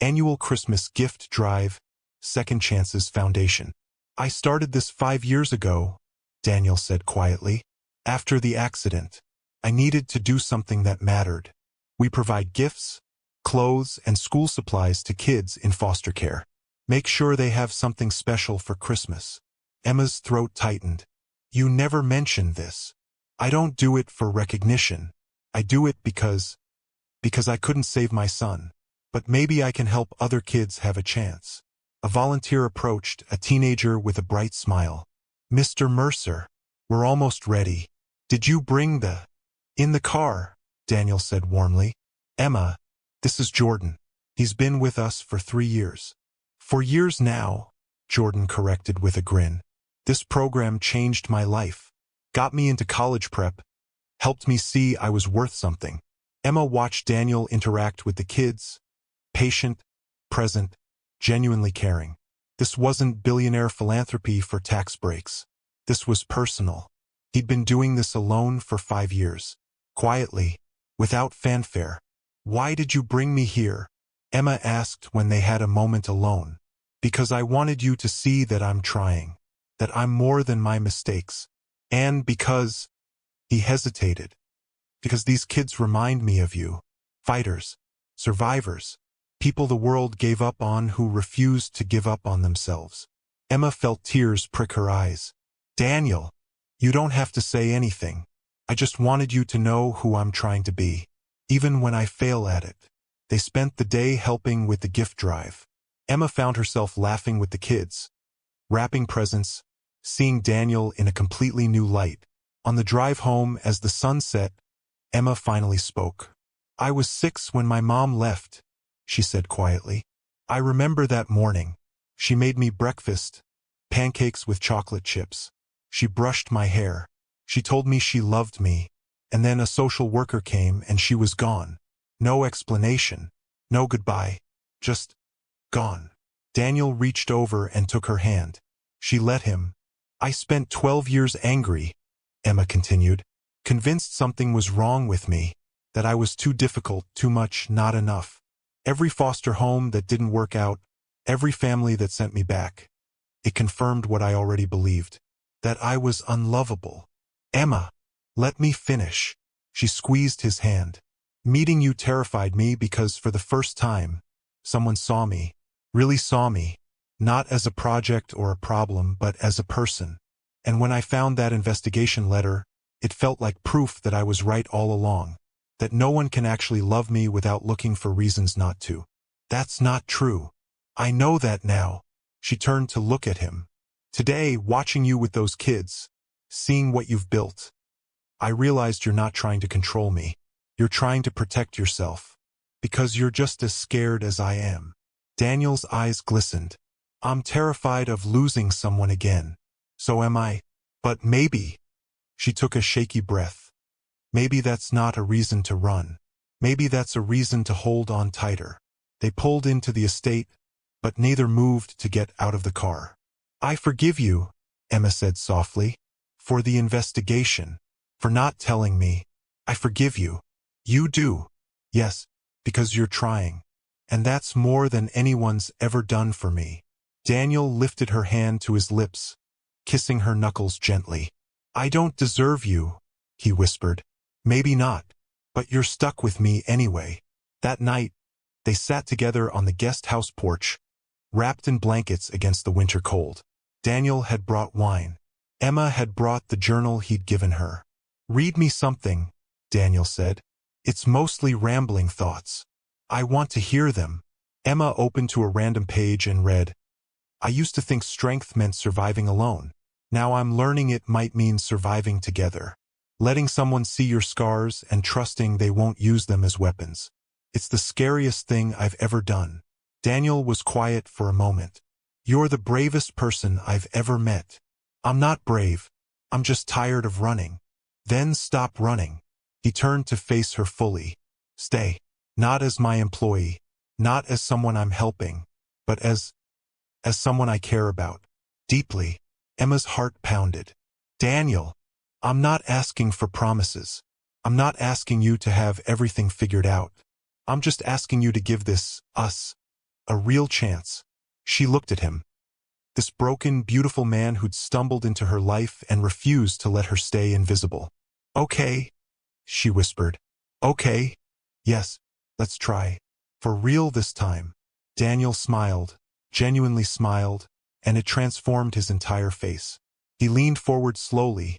[SPEAKER 1] Annual Christmas Gift Drive, Second Chances Foundation. I started this 5 years ago, Daniel said quietly. After the accident, I needed to do something that mattered. We provide gifts, clothes, and school supplies to kids in foster care. Make sure they have something special for Christmas. Emma's throat tightened. You never mentioned this. I don't do it for recognition. I do it because I couldn't save my son. But maybe I can help other kids have a chance. A volunteer approached, a teenager with a bright smile. Mr. Mercer, we're almost ready. Did you bring the... In the car, Daniel said warmly. Emma, this is Jordan. He's been with us for 3 years. 4 years now, Jordan corrected with a grin. This program changed my life. Got me into college prep. Helped me see I was worth something. Emma watched Daniel interact with the kids. Patient, present, genuinely caring. This wasn't billionaire philanthropy for tax breaks. This was personal. He'd been doing this alone for 5 years. Quietly, without fanfare. Why did you bring me here? Emma asked when they had a moment alone. Because I wanted you to see that I'm trying. That I'm more than my mistakes. And because... He hesitated. Because these kids remind me of you. Fighters. Survivors. People the world gave up on who refused to give up on themselves. Emma felt tears prick her eyes. Daniel, you don't have to say anything. I just wanted you to know who I'm trying to be. Even when I fail at it. They spent the day helping with the gift drive. Emma found herself laughing with the kids. Wrapping presents, seeing Daniel in a completely new light. On the drive home as the sun set, Emma finally spoke. I was 6 when my mom left, she said quietly. I remember that morning. She made me breakfast, pancakes with chocolate chips. She brushed my hair. She told me she loved me. And then a social worker came and she was gone. No explanation. No goodbye. Just gone. Daniel reached over and took her hand. She let him. I spent 12 years angry, Emma continued, convinced something was wrong with me, that I was too difficult, too much, not enough. Every foster home that didn't work out, every family that sent me back. It confirmed what I already believed, that I was unlovable. Emma, let me finish. She squeezed his hand. Meeting you terrified me because for the first time, someone saw me, really saw me, not as a project or a problem, but as a person. And when I found that investigation letter, it felt like proof that I was right all along, that no one can actually love me without looking for reasons not to. That's not true. I know that now. She turned to look at him. Today, watching you with those kids, seeing what you've built, I realized you're not trying to control me. You're trying to protect yourself. Because you're just as scared as I am. Daniel's eyes glistened. I'm terrified of losing someone again. So am I. But maybe. She took a shaky breath. Maybe that's not a reason to run. Maybe that's a reason to hold on tighter. They pulled into the estate, but neither moved to get out of the car. I forgive you, Emma said softly, for the investigation, for not telling me. I forgive you. You do. Yes, because you're trying. And that's more than anyone's ever done for me. Daniel lifted her hand to his lips, kissing her knuckles gently. I don't deserve you, he whispered. Maybe not, but you're stuck with me anyway. That night, they sat together on the guest house porch, wrapped in blankets against the winter cold. Daniel had brought wine. Emma had brought the journal he'd given her. Read me something, Daniel said. It's mostly rambling thoughts. I want to hear them. Emma opened to a random page and read, I used to think strength meant surviving alone. Now I'm learning it might mean surviving together. Letting someone see your scars and trusting they won't use them as weapons. It's the scariest thing I've ever done. Daniel was quiet for a moment. You're the bravest person I've ever met. I'm not brave. I'm just tired of running. Then stop running. He turned to face her fully. Stay. Not as my employee. Not as someone I'm helping. But as someone I care about. Deeply. Emma's heart pounded. Daniel, I'm not asking for promises. I'm not asking you to have everything figured out. I'm just asking you to give us, a real chance. She looked at him. This broken, beautiful man who'd stumbled into her life and refused to let her stay invisible. Okay, she whispered. Okay. Yes, let's try. For real this time. Daniel smiled, genuinely smiled, and it transformed his entire face. He leaned forward slowly,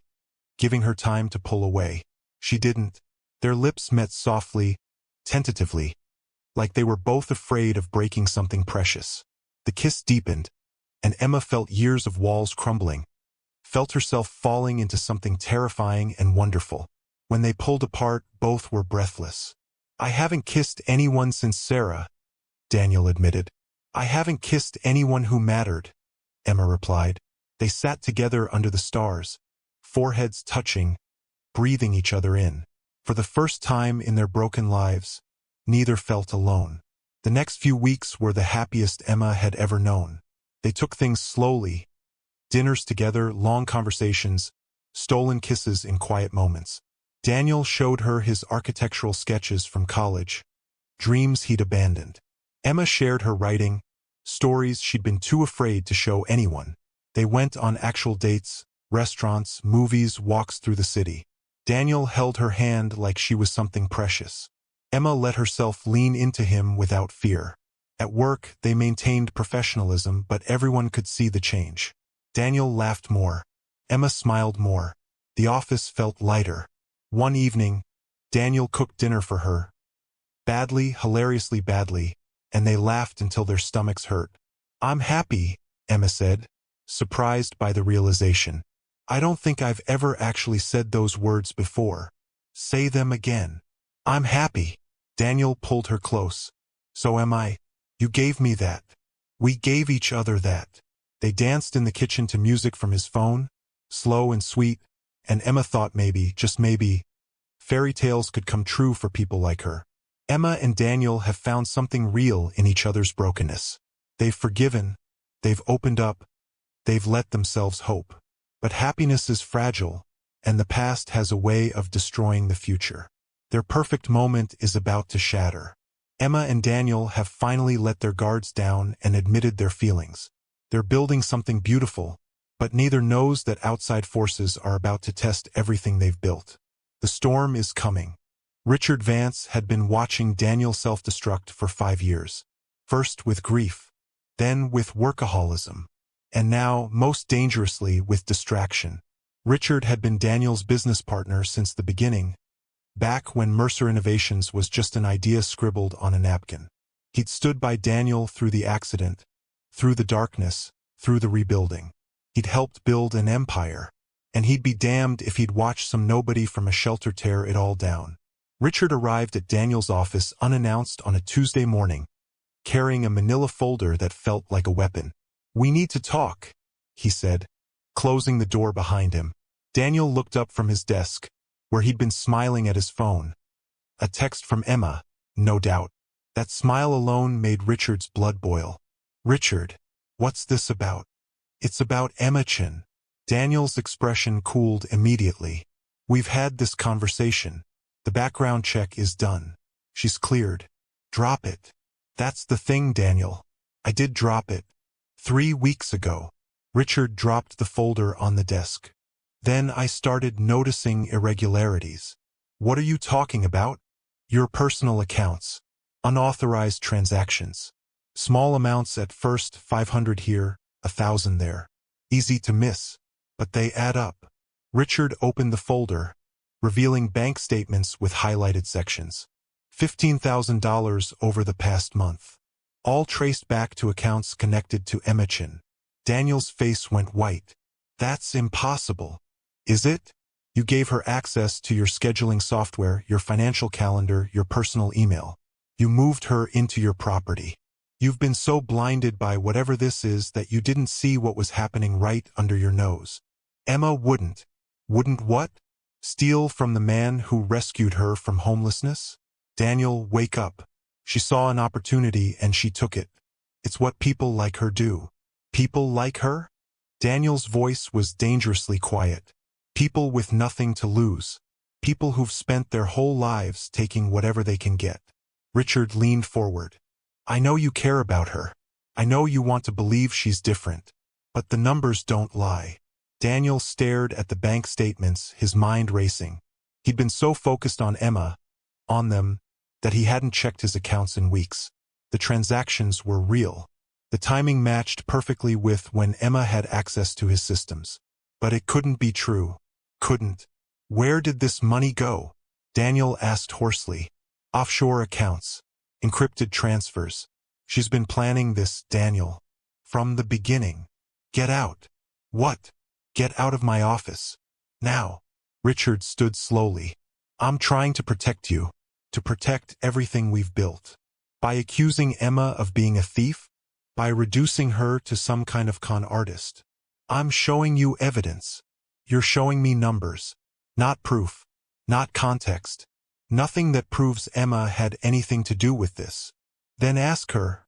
[SPEAKER 1] giving her time to pull away. She didn't. Their lips met softly, tentatively, like they were both afraid of breaking something precious. The kiss deepened, and Emma felt years of walls crumbling, felt herself falling into something terrifying and wonderful. When they pulled apart, both were breathless. I haven't kissed anyone since Sarah, Daniel admitted. I haven't kissed anyone who mattered, Emma replied. They sat together under the stars, foreheads touching, breathing each other in. For the first time in their broken lives, neither felt alone. The next few weeks were the happiest Emma had ever known. They took things slowly. Dinners together, long conversations, stolen kisses in quiet moments. Daniel showed her his architectural sketches from college, dreams he'd abandoned. Emma shared her writing, stories she'd been too afraid to show anyone. They went on actual dates, restaurants, movies, walks through the city. Daniel held her hand like she was something precious. Emma let herself lean into him without fear. At work, they maintained professionalism, but everyone could see the change. Daniel laughed more. Emma smiled more. The office felt lighter. One evening, Daniel cooked dinner for her. Badly, hilariously badly, and they laughed until their stomachs hurt. I'm happy, Emma said, surprised by the realization. I don't think I've ever actually said those words before. Say them again. I'm happy. Daniel pulled her close. So am I. You gave me that. We gave each other that. They danced in the kitchen to music from his phone, slow and sweet, and Emma thought maybe, just maybe, fairy tales could come true for people like her. Emma and Daniel have found something real in each other's brokenness. They've forgiven, they've opened up, they've let themselves hope. But happiness is fragile, and the past has a way of destroying the future. Their perfect moment is about to shatter. Emma and Daniel have finally let their guards down and admitted their feelings. They're building something beautiful, but neither knows that outside forces are about to test everything they've built. The storm is coming. Richard Vance had been watching Daniel self-destruct for 5 years. First with grief, then with workaholism, and now, most dangerously, with distraction. Richard had been Daniel's business partner since the beginning, back when Mercer Innovations was just an idea scribbled on a napkin. He'd stood by Daniel through the accident, through the darkness, through the rebuilding. He'd helped build an empire, and he'd be damned if he'd watch some nobody from a shelter tear it all down. Richard arrived at Daniel's office unannounced on a Tuesday morning, carrying a manila folder that felt like a weapon. "We need to talk," he said, closing the door behind him. Daniel looked up from his desk, where he'd been smiling at his phone. A text from Emma, no doubt. That smile alone made Richard's blood boil. "Richard, what's this about?" "It's about Emma Chin." Daniel's expression cooled immediately. "We've had this conversation. The background check is done. She's cleared." "Drop it." "That's the thing, Daniel. I did drop it. 3 weeks ago." Richard dropped the folder on the desk. "Then I started noticing irregularities." "What are you talking about?" "Your personal accounts. Unauthorized transactions. Small amounts at first, 500 here, 1,000 there. Easy to miss, but they add up." Richard opened the folder, revealing bank statements with highlighted sections. $15,000 over the past month. All traced back to accounts connected to Emma Chin. Daniel's face went white. "That's impossible." "Is it? You gave her access to your scheduling software, your financial calendar, your personal email. You moved her into your property. You've been so blinded by whatever this is that you didn't see what was happening right under your nose." Emma wouldn't. Wouldn't what? Steal from the man who rescued her from homelessness? "Daniel, wake up." She saw an opportunity and she took it. "It's what people like her do." "People like her?" Daniel's voice was dangerously quiet. "People with nothing to lose. People who've spent their whole lives taking whatever they can get." Richard leaned forward. "I know you care about her. I know you want to believe she's different. But the numbers don't lie." Daniel stared at the bank statements, his mind racing. He'd been so focused on Emma, on them, that he hadn't checked his accounts in weeks. The transactions were real. The timing matched perfectly with when Emma had access to his systems. But it couldn't be true. Couldn't. "Where did this money go?" Daniel asked hoarsely. "Offshore accounts. Encrypted transfers. She's been planning this, Daniel. From the beginning. Get out." "What?" "Get out of my office. Now." Richard stood slowly. "I'm trying to protect you. To protect everything we've built. By accusing Emma of being a thief? By reducing her to some kind of con artist. I'm showing you evidence. You're showing me numbers. Not proof. Not context. Nothing that proves Emma had anything to do with this." "Then ask her,"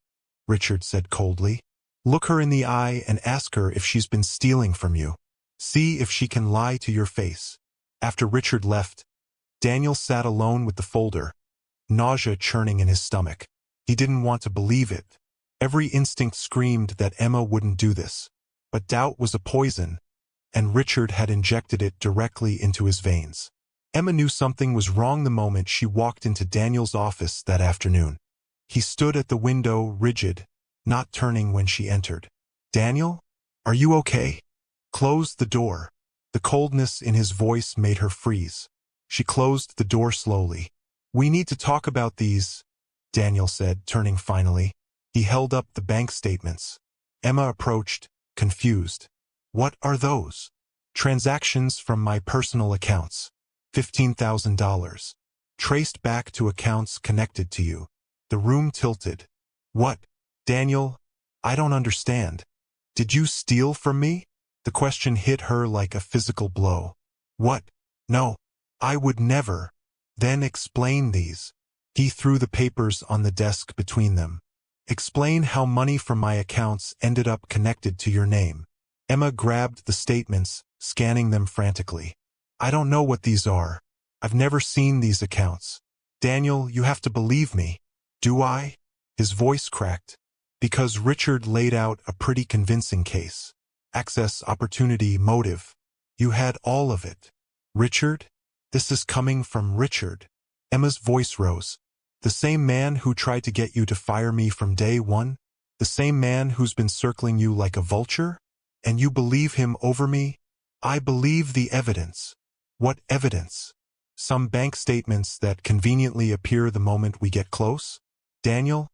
[SPEAKER 1] Richard said coldly. "Look her in the eye and ask her if she's been stealing from you. See if she can lie to your face." After Richard left, Daniel sat alone with the folder, nausea churning in his stomach. He didn't want to believe it. Every instinct screamed that Emma wouldn't do this. But doubt was a poison, and Richard had injected it directly into his veins. Emma knew something was wrong the moment she walked into Daniel's office that afternoon. He stood at the window, rigid, not turning when she entered. "Daniel? Are you okay?" "Close the door." The coldness in his voice made her freeze. She closed the door slowly. "We need to talk about these," Daniel said, turning finally. He held up the bank statements. Emma approached, confused. "What are those?" "Transactions from my personal accounts. $15,000. traced back to accounts connected to you. The room tilted. What? Daniel? I don't understand. Did you steal from me? The question hit her like a physical blow. What? No. I would never. Then explain these. He threw the papers on the desk between them. Explain how money from my accounts ended up connected to your name. Emma grabbed the statements, scanning them frantically. I don't know what these are. I've never seen these accounts. Daniel, you have to believe me. Do I? His voice cracked. Because Richard laid out a pretty convincing case. Access, opportunity, motive. You had all of it. Richard? This is coming from Richard. Emma's voice rose. The same man who tried to get you to fire me from day one? The same man who's been circling you like a vulture? And you believe him over me? I believe the evidence. What evidence? Some bank statements that conveniently appear the moment we get close? Daniel,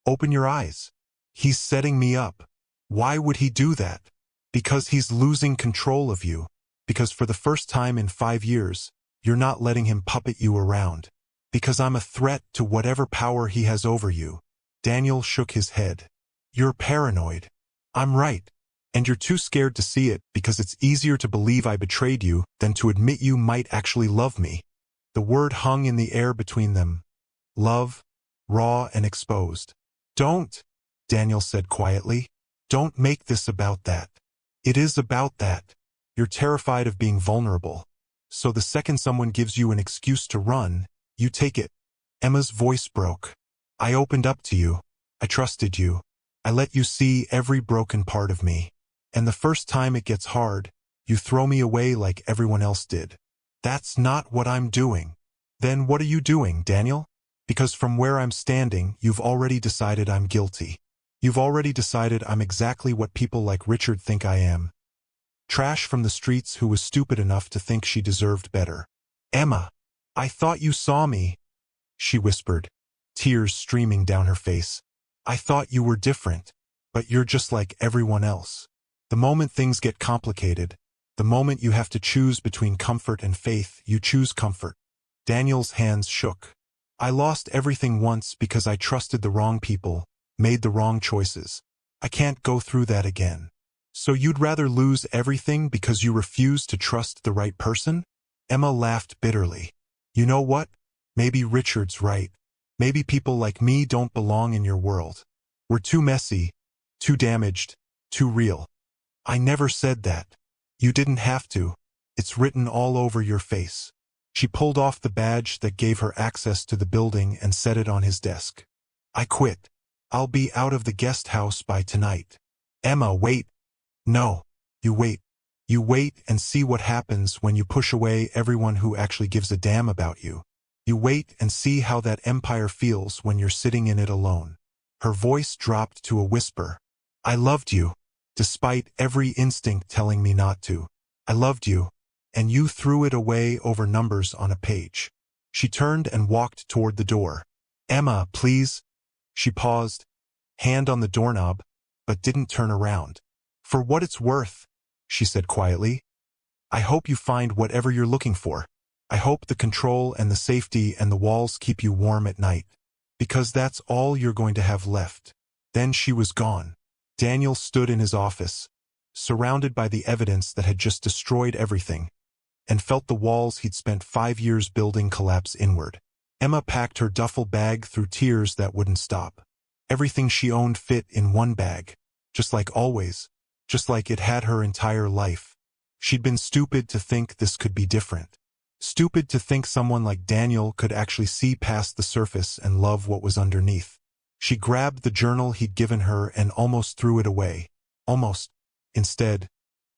[SPEAKER 1] open your eyes. He's setting me up. Why would he do that? Because he's losing control of you. Because for the first time in 5 years, you're not letting him puppet you around. Because I'm a threat to whatever power he has over you. Daniel shook his head. You're paranoid. I'm right. And you're too scared to see it because it's easier to believe I betrayed you than to admit you might actually love me. The word hung in the air between them. Love, raw and exposed. Don't, Daniel said quietly. Don't make this about that. It is about that. You're terrified of being vulnerable. So the second someone gives you an excuse to run, you take it. Emma's voice broke. I opened up to you. I trusted you. I let you see every broken part of me. And the first time it gets hard, you throw me away like everyone else did. That's not what I'm doing. Then what are you doing, Daniel? Because from where I'm standing, you've already decided I'm guilty. You've already decided I'm exactly what people like Richard think I am. Trash from the streets who was stupid enough to think she deserved better. Emma, I thought you saw me, she whispered, tears streaming down her face. I thought you were different, but you're just like everyone else. The moment things get complicated, the moment you have to choose between comfort and faith, you choose comfort. Daniel's hands shook. I lost everything once because I trusted the wrong people, made the wrong choices. I can't go through that again. So you'd rather lose everything because you refuse to trust the right person? Emma laughed bitterly. You know what? Maybe Richard's right. Maybe people like me don't belong in your world. We're too messy, too damaged, too real. I never said that. You didn't have to. It's written all over your face. She pulled off the badge that gave her access to the building and set it on his desk. I quit. I'll be out of the guest house by tonight. Emma, wait. No. You wait. You wait and see what happens when you push away everyone who actually gives a damn about you. You wait and see how that empire feels when you're sitting in it alone. Her voice dropped to a whisper. I loved you, despite every instinct telling me not to. I loved you, and you threw it away over numbers on a page. She turned and walked toward the door. Emma, please. She paused, hand on the doorknob, but didn't turn around. For what it's worth, she said quietly, I hope you find whatever you're looking for. I hope the control and the safety and the walls keep you warm at night. Because that's all you're going to have left. Then she was gone. Daniel stood in his office, surrounded by the evidence that had just destroyed everything, and felt the walls he'd spent 5 years building collapse inward. Emma packed her duffel bag through tears that wouldn't stop. Everything she owned fit in one bag, just like always, just like it had her entire life. She'd been stupid to think this could be different. Stupid to think someone like Daniel could actually see past the surface and love what was underneath. She grabbed the journal he'd given her and almost threw it away. Almost. Instead,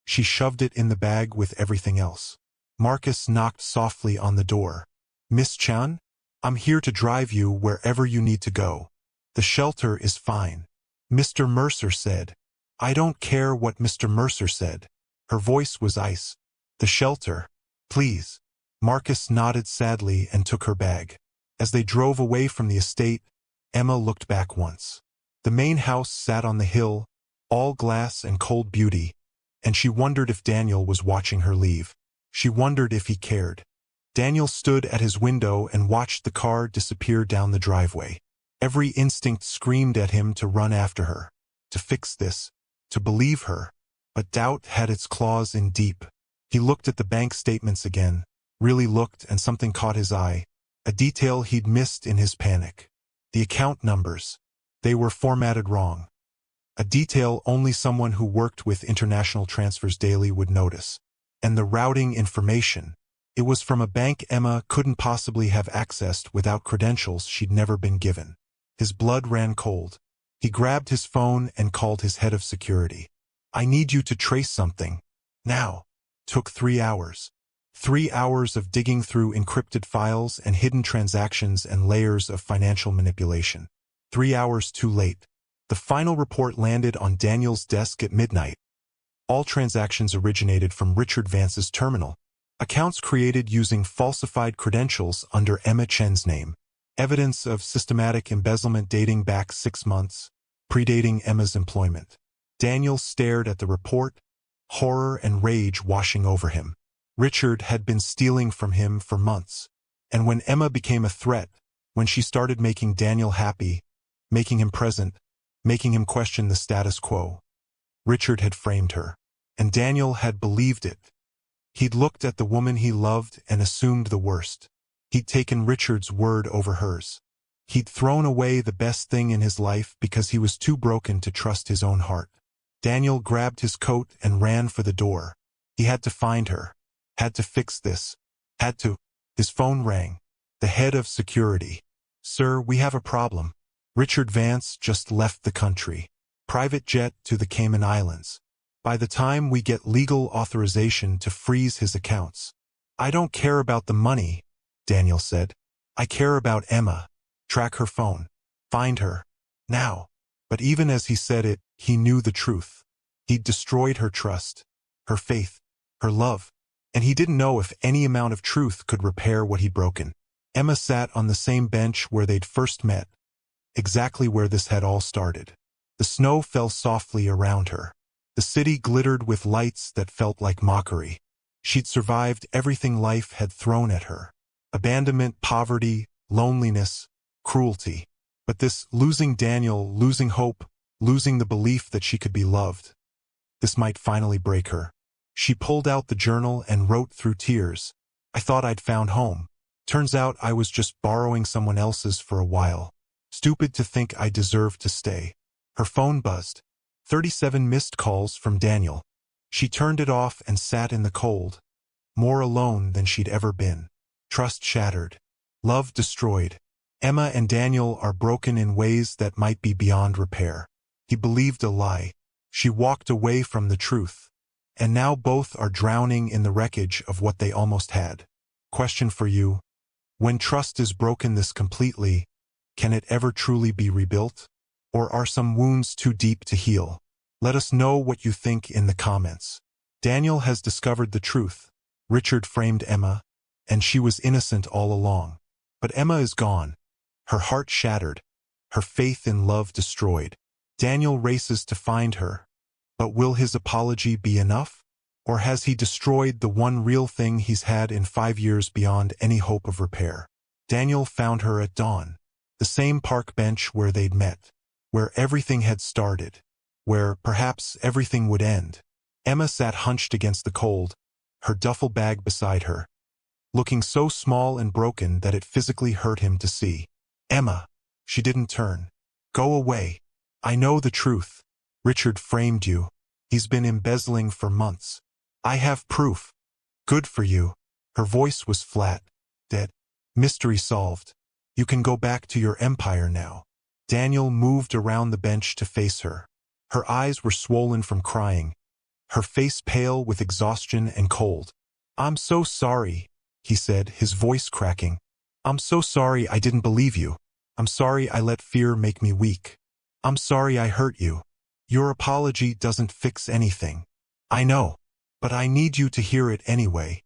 [SPEAKER 1] she shoved it in the bag with everything else. Marcus knocked softly on the door. Miss Chan? I'm here to drive you wherever you need to go. The shelter is fine. Mr. Mercer said. I don't care what Mr. Mercer said. Her voice was ice. The shelter. Please. Marcus nodded sadly and took her bag. As they drove away from the estate, Emma looked back once. The main house sat on the hill, all glass and cold beauty, and she wondered if Daniel was watching her leave. She wondered if he cared. Daniel stood at his window and watched the car disappear down the driveway. Every instinct screamed at him to run after her, to fix this, to believe her, but doubt had its claws in deep. He looked at the bank statements again, really looked, and something caught his eye, a detail he'd missed in his panic. The account numbers. They were formatted wrong. A detail only someone who worked with international transfers daily would notice. And the routing information. It was from a bank Emma couldn't possibly have accessed without credentials she'd never been given. His blood ran cold. He grabbed his phone and called his head of security. "I need you to trace something. Now." Took 3 hours. 3 hours of digging through encrypted files and hidden transactions and layers of financial manipulation. 3 hours too late. The final report landed on Daniel's desk at midnight. All transactions originated from Richard Vance's terminal. Accounts created using falsified credentials under Emma Chen's name. Evidence of systematic embezzlement dating back 6 months, predating Emma's employment. Daniel stared at the report, horror and rage washing over him. Richard had been stealing from him for months. And when Emma became a threat, when she started making Daniel happy, making him present, making him question the status quo, Richard had framed her. And Daniel had believed it. He'd looked at the woman he loved and assumed the worst. He'd taken Richard's word over hers. He'd thrown away the best thing in his life because he was too broken to trust his own heart. Daniel grabbed his coat and ran for the door. He had to find her. Had to fix this. Had to. His phone rang. The head of security. "Sir, we have a problem. Richard Vance just left the country. Private jet to the Cayman Islands. By the time we get legal authorization to freeze his accounts." "I don't care about the money," Daniel said. "I care about Emma. Track her phone. Find her. Now." But even as he said it, he knew the truth. He'd destroyed her trust, her faith, her love, and he didn't know if any amount of truth could repair what he'd broken. Emma sat on the same bench where they'd first met, exactly where this had all started. The snow fell softly around her. The city glittered with lights that felt like mockery. She'd survived everything life had thrown at her. Abandonment, poverty, loneliness, cruelty. But this losing Daniel, losing hope, losing the belief that she could be loved. This might finally break her. She pulled out the journal and wrote through tears. "I thought I'd found home. Turns out I was just borrowing someone else's for a while. Stupid to think I deserved to stay." Her phone buzzed. 37 missed calls from Daniel. She turned it off and sat in the cold, more alone than she'd ever been. Trust shattered. Love destroyed. Emma and Daniel are broken in ways that might be beyond repair. He believed a lie. She walked away from the truth. And now both are drowning in the wreckage of what they almost had. Question for you. When trust is broken this completely, can it ever truly be rebuilt? Or are some wounds too deep to heal? Let us know what you think in the comments. Daniel has discovered the truth. Richard framed Emma, and she was innocent all along. But Emma is gone. Her heart shattered. Her faith in love destroyed. Daniel races to find her. But will his apology be enough? Or has he destroyed the one real thing he's had in 5 years beyond any hope of repair? Daniel found her at dawn. The same park bench where they'd met. Where everything had started. Where, perhaps, everything would end. Emma sat hunched against the cold, her duffel bag beside her, looking so small and broken that it physically hurt him to see. "Emma." She didn't turn. "Go away. I know the truth. Richard framed you. He's been embezzling for months. I have proof. Good for you." Her voice was flat, dead. "Mystery solved. You can go back to your empire now." Daniel moved around the bench to face her. Her eyes were swollen from crying, her face pale with exhaustion and cold. "I'm so sorry," he said, his voice cracking. "I'm so sorry I didn't believe you. I'm sorry I let fear make me weak. I'm sorry I hurt you. Your apology doesn't fix anything. I know, but I need you to hear it anyway."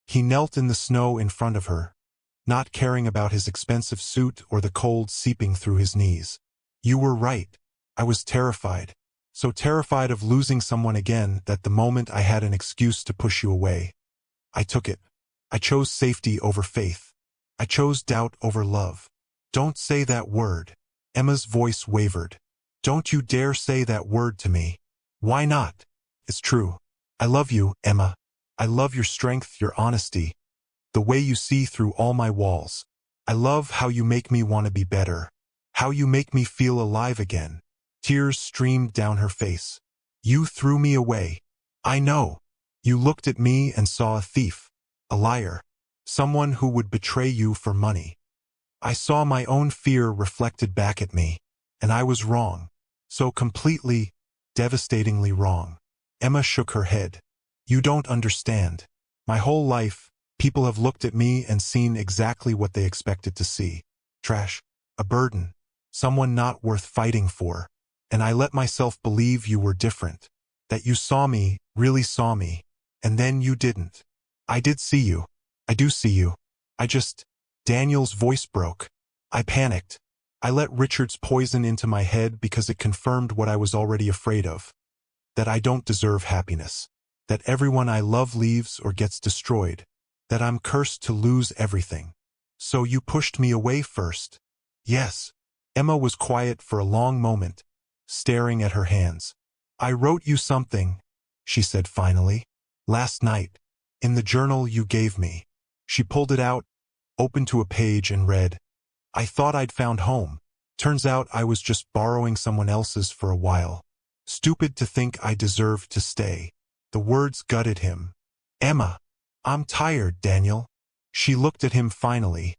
[SPEAKER 1] He knelt in the snow in front of her, not caring about his expensive suit or the cold seeping through his knees. "You were right. I was terrified. So terrified of losing someone again that the moment I had an excuse to push you away, I took it. I chose safety over faith. I chose doubt over love. Don't say that word. Emma's voice wavered. Don't you dare say that word to me. Why not? It's true. I love you, Emma. I love your strength, your honesty, the way you see through all my walls. I love how you make me want to be better, how you make me feel alive again. Tears streamed down her face. You threw me away. I know. You looked at me and saw a thief, a liar, someone who would betray you for money. I saw my own fear reflected back at me, and I was wrong. So completely, devastatingly wrong. Emma shook her head. You don't understand. My whole life, people have looked at me and seen exactly what they expected to see. Trash, a burden, someone not worth fighting for. And I let myself believe you were different, that you saw me, really saw me, and then you didn't. I did see you. I do see you. Daniel's voice broke. I panicked. I let Richard's poison into my head because it confirmed what I was already afraid of. That I don't deserve happiness. That everyone I love leaves or gets destroyed. That I'm cursed to lose everything. So you pushed me away first. Yes. Emma was quiet for a long moment, staring at her hands. I wrote you something, she said finally. Last night. In the journal you gave me. She pulled it out, opened to a page and read. I thought I'd found home. Turns out I was just borrowing someone else's for a while. Stupid to think I deserved to stay. The words gutted him. Emma. I'm tired, Daniel. She looked at him finally,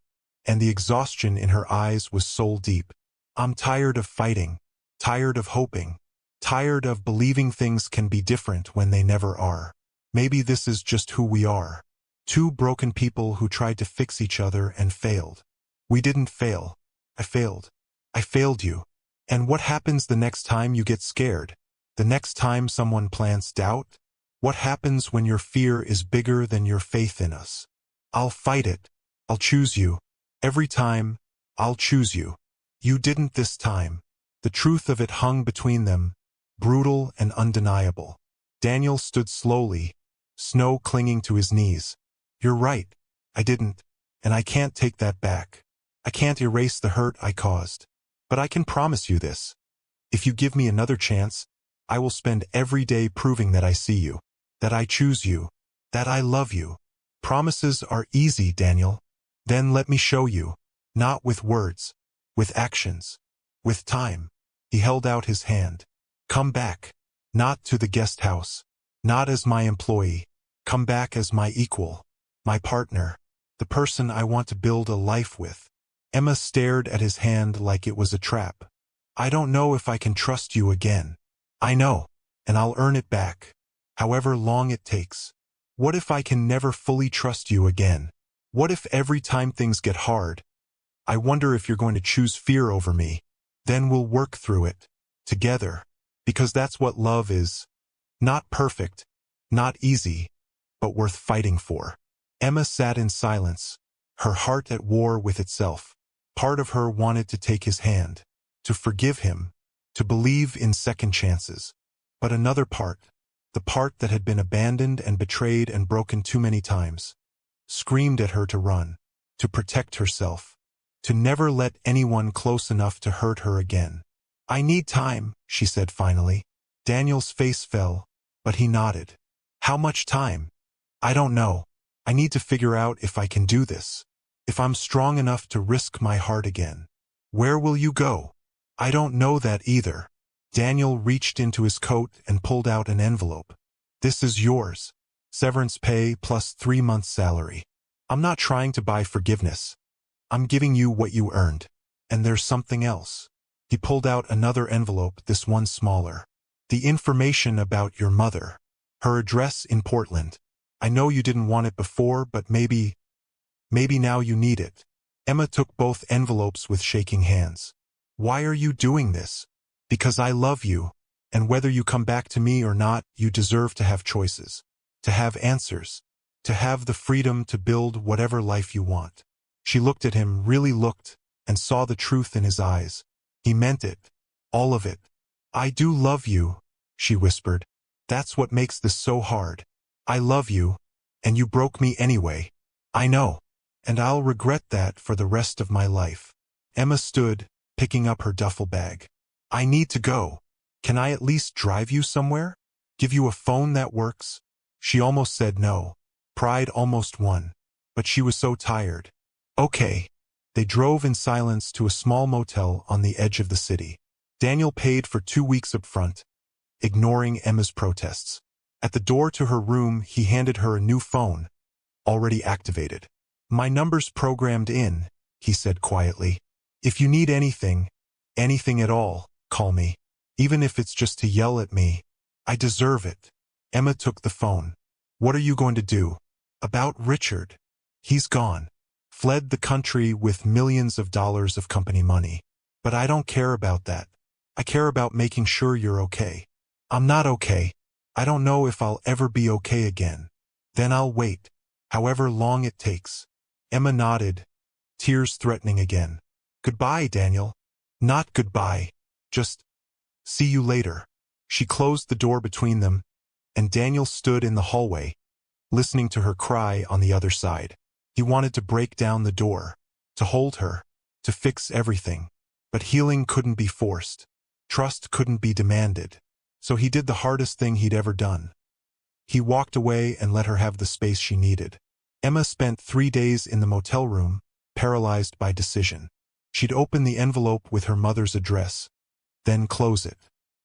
[SPEAKER 1] and the exhaustion in her eyes was soul deep. I'm tired of fighting, tired of hoping, tired of believing things can be different when they never are. Maybe this is just who we are. Two broken people who tried to fix each other and failed. We didn't fail. I failed. I failed you. And what happens the next time you get scared? The next time someone plants doubt? What happens when your fear is bigger than your faith in us? I'll fight it. I'll choose you. Every time, I'll choose you. You didn't this time. The truth of it hung between them, brutal and undeniable. Daniel stood slowly, snow clinging to his knees. You're right. I didn't. And I can't take that back. I can't erase the hurt I caused. But I can promise you this. If you give me another chance, I will spend every day proving that I see you, that I choose you, that I love you. Promises are easy, Daniel. Then let me show you. Not with words, with actions, with time. He held out his hand. Come back. Not to the guest house. Not as my employee. Come back as my equal. My partner. The person I want to build a life with. Emma stared at his hand like it was a trap. I don't know if I can trust you again. I know. And I'll earn it back. However long it takes. What if I can never fully trust you again? What if every time things get hard? I wonder if you're going to choose fear over me. Then we'll work through it. Together. Because that's what love is. Not perfect. Not easy. But worth fighting for. Emma sat in silence, her heart at war with itself. Part of her wanted to take his hand, to forgive him, to believe in second chances. But another part, the part that had been abandoned and betrayed and broken too many times, screamed at her to run, to protect herself, to never let anyone close enough to hurt her again. I need time, she said finally. Daniel's face fell, but he nodded. How much time? I don't know. I need to figure out if I can do this. If I'm strong enough to risk my heart again. Where will you go? I don't know that either. Daniel reached into his coat and pulled out an envelope. This is yours. Severance pay plus 3 months' salary. I'm not trying to buy forgiveness. I'm giving you what you earned. And there's something else. He pulled out another envelope, this one smaller. The information about your mother. Her address in Portland. I know you didn't want it before, but maybe now you need it. Emma took both envelopes with shaking hands. Why are you doing this? Because I love you, and whether you come back to me or not, you deserve to have choices, to have answers, to have the freedom to build whatever life you want. She looked at him, really looked, and saw the truth in his eyes. He meant it. All of it. I do love you, she whispered. That's what makes this so hard. I love you, and you broke me anyway. I know. And I'll regret that for the rest of my life. Emma stood, picking up her duffel bag. I need to go. Can I at least drive you somewhere? Give you a phone that works? She almost said no. Pride almost won. But she was so tired. Okay. They drove in silence to a small motel on the edge of the city. Daniel paid for 2 weeks up front, ignoring Emma's protests. At the door to her room, he handed her a new phone, already activated. My number's programmed in, he said quietly. If you need anything at all, call me. Even if it's just to yell at me. I deserve it. Emma took the phone. What are you going to do? About Richard. He's gone. Fled the country with millions of dollars of company money. But I don't care about that. I care about making sure you're okay. I'm not okay. I don't know if I'll ever be okay again. Then I'll wait. However long it takes. Emma nodded, tears threatening again. Goodbye, Daniel. Not goodbye. Just see you later. She closed the door between them, and Daniel stood in the hallway, listening to her cry on the other side. He wanted to break down the door, to hold her, to fix everything. But healing couldn't be forced. Trust couldn't be demanded. So he did the hardest thing he'd ever done. He walked away and let her have the space she needed. Emma spent 3 days in the motel room, paralyzed by decision. She'd open the envelope with her mother's address, then close it.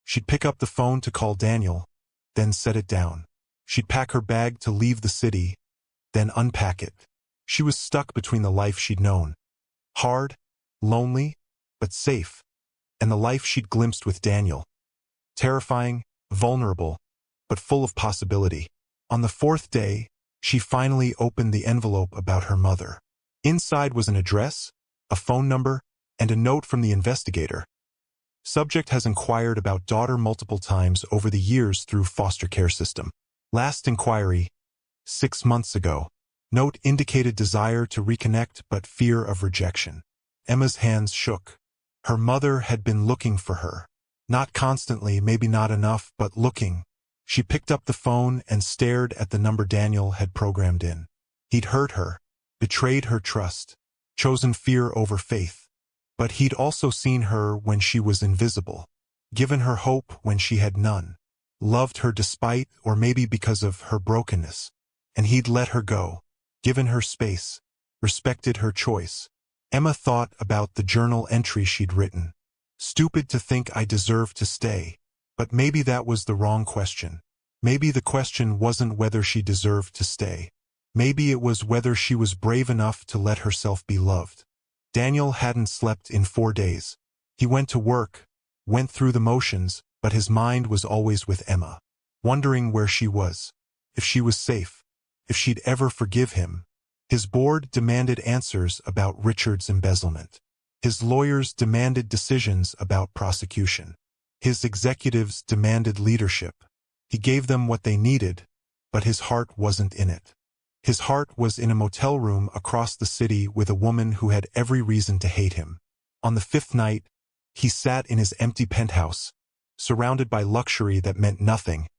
[SPEAKER 1] She'd pick up the phone to call Daniel, then set it down. She'd pack her bag to leave the city, then unpack it. She was stuck between the life she'd known. Hard, lonely, but safe. And the life she'd glimpsed with Daniel. Terrifying, vulnerable, but full of possibility. On the 4th day, she finally opened the envelope about her mother. Inside was an address, a phone number, and a note from the investigator. Subject has inquired about daughter multiple times over the years through foster care system. Last inquiry, 6 months ago. Note indicated desire to reconnect but fear of rejection. Emma's hands shook. Her mother had been looking for her. Not constantly, maybe not enough, but looking. She picked up the phone and stared at the number Daniel had programmed in. He'd hurt her, betrayed her trust, chosen fear over faith. But he'd also seen her when she was invisible, given her hope when she had none, loved her despite or maybe because of her brokenness. And he'd let her go, given her space, respected her choice. Emma thought about the journal entry she'd written. Stupid to think I deserve to stay. But maybe that was the wrong question. Maybe the question wasn't whether she deserved to stay. Maybe it was whether she was brave enough to let herself be loved. Daniel hadn't slept in 4 days. He went to work, went through the motions, but his mind was always with Emma, wondering where she was, if she was safe, if she'd ever forgive him. His board demanded answers about Richard's embezzlement. His lawyers demanded decisions about prosecution. His executives demanded leadership. He gave them what they needed, but his heart wasn't in it. His heart was in a motel room across the city with a woman who had every reason to hate him. On the 5th night, he sat in his empty penthouse, surrounded by luxury that meant nothing,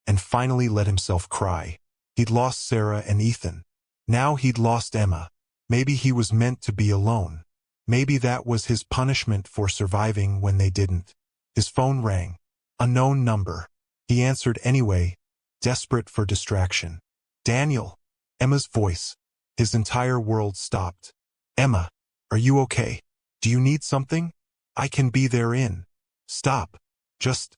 [SPEAKER 1] and finally let himself cry. He'd lost Sarah and Ethan. Now he'd lost Emma. Maybe he was meant to be alone. Maybe that was his punishment for surviving when they didn't. His phone rang. Unknown number. He answered anyway, desperate for distraction. Daniel. Emma's voice. His entire world stopped. Emma, are you okay? Do you need something? I can be there in. Stop. Just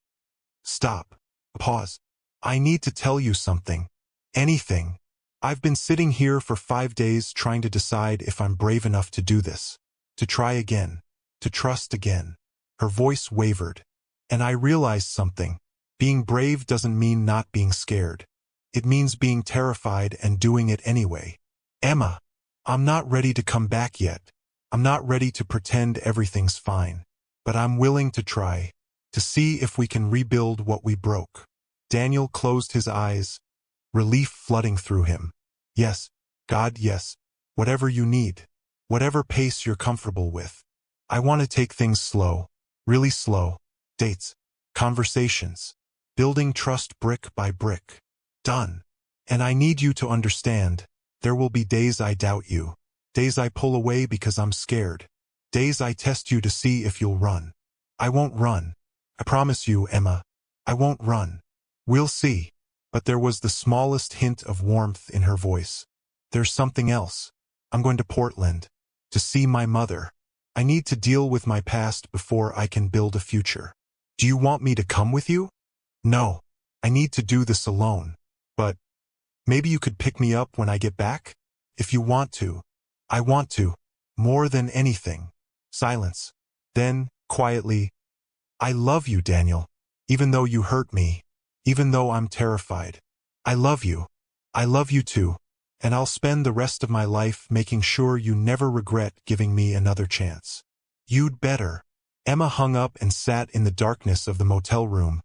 [SPEAKER 1] stop. Pause. I need to tell you something. Anything. I've been sitting here for 5 days trying to decide if I'm brave enough to do this. To try again. To trust again. Her voice wavered. And I realized something. Being brave doesn't mean not being scared. It means being terrified and doing it anyway. Emma, I'm not ready to come back yet. I'm not ready to pretend everything's fine. But I'm willing to try. To see if we can rebuild what we broke. Daniel closed his eyes, relief flooding through him. Yes, God, yes. Whatever you need. Whatever pace you're comfortable with. I want to take things slow. Really slow. Dates. Conversations. Building trust brick by brick. Done. And I need you to understand, There will be days I doubt you. Days I pull away because I'm scared. Days I test you to see if you'll run. I won't run. I promise you, Emma. I won't run. We'll see. But there was the smallest hint of warmth in her voice. There's something else. I'm going to Portland. To see my mother. I need to deal with my past before I can build a future. Do you want me to come with you? No. I need to do this alone. But maybe you could pick me up when I get back? If you want to. I want to. More than anything. Silence. Then, quietly, I love you, Daniel. Even though you hurt me. Even though I'm terrified. I love you. I love you too. And I'll spend the rest of my life making sure you never regret giving me another chance. You'd better. Emma hung up and sat in the darkness of the motel room,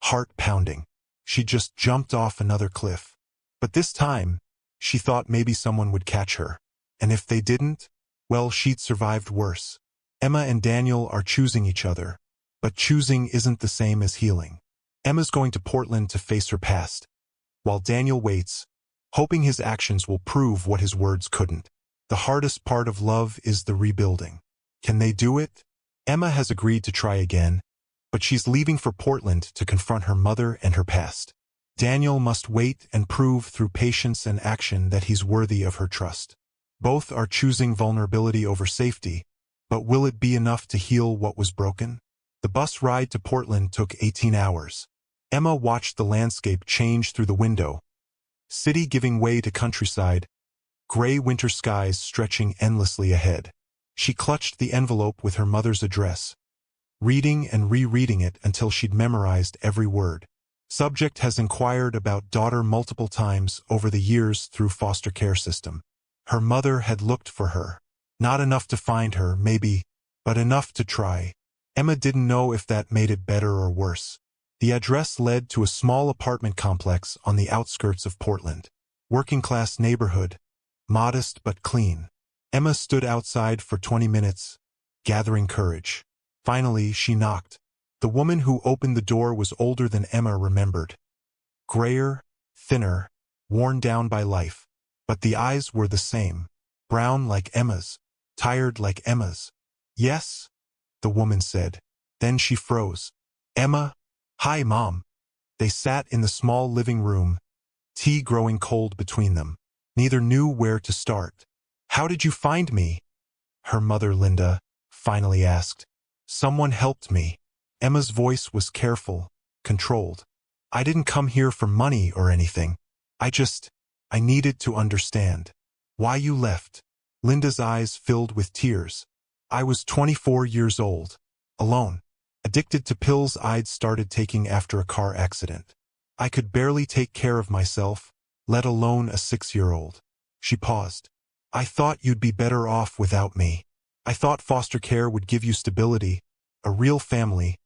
[SPEAKER 1] heart pounding. She just jumped off another cliff. But this time, she thought maybe someone would catch her. And if they didn't, well, she'd survived worse. Emma and Daniel are choosing each other. But choosing isn't the same as healing. Emma's going to Portland to face her past, while Daniel waits, hoping his actions will prove what his words couldn't. The hardest part of love is the rebuilding. Can they do it? Emma has agreed to try again, but she's leaving for Portland to confront her mother and her past. Daniel must wait and prove through patience and action that he's worthy of her trust. Both are choosing vulnerability over safety, but will it be enough to heal what was broken? The bus ride to Portland took 18 hours. Emma watched the landscape change through the window, city giving way to countryside, gray winter skies stretching endlessly ahead. She clutched the envelope with her mother's address, reading and rereading it until she'd memorized every word. Subject has inquired about daughter multiple times over the years through foster care system. Her mother had looked for her. Not enough to find her, maybe, but enough to try. Emma didn't know if that made it better or worse. The address led to a small apartment complex on the outskirts of Portland. Working-class neighborhood, modest but clean. Emma stood outside for 20 minutes, gathering courage. Finally, she knocked. The woman who opened the door was older than Emma remembered. Grayer, thinner, worn down by life. But the eyes were the same. Brown like Emma's. Tired like Emma's. Yes, the woman said. Then she froze. Emma? Hi, Mom. They sat in the small living room, tea growing cold between them. Neither knew where to start. How did you find me? Her mother, Linda, finally asked. Someone helped me. Emma's voice was careful, controlled. I didn't come here for money or anything. I needed to understand. Why you left. Linda's eyes filled with tears. I was 24 years old. Alone. Addicted to pills I'd started taking after a car accident. I could barely take care of myself, let alone a 6-year-old. She paused. I thought you'd be better off without me. I thought foster care would give you stability, a real family,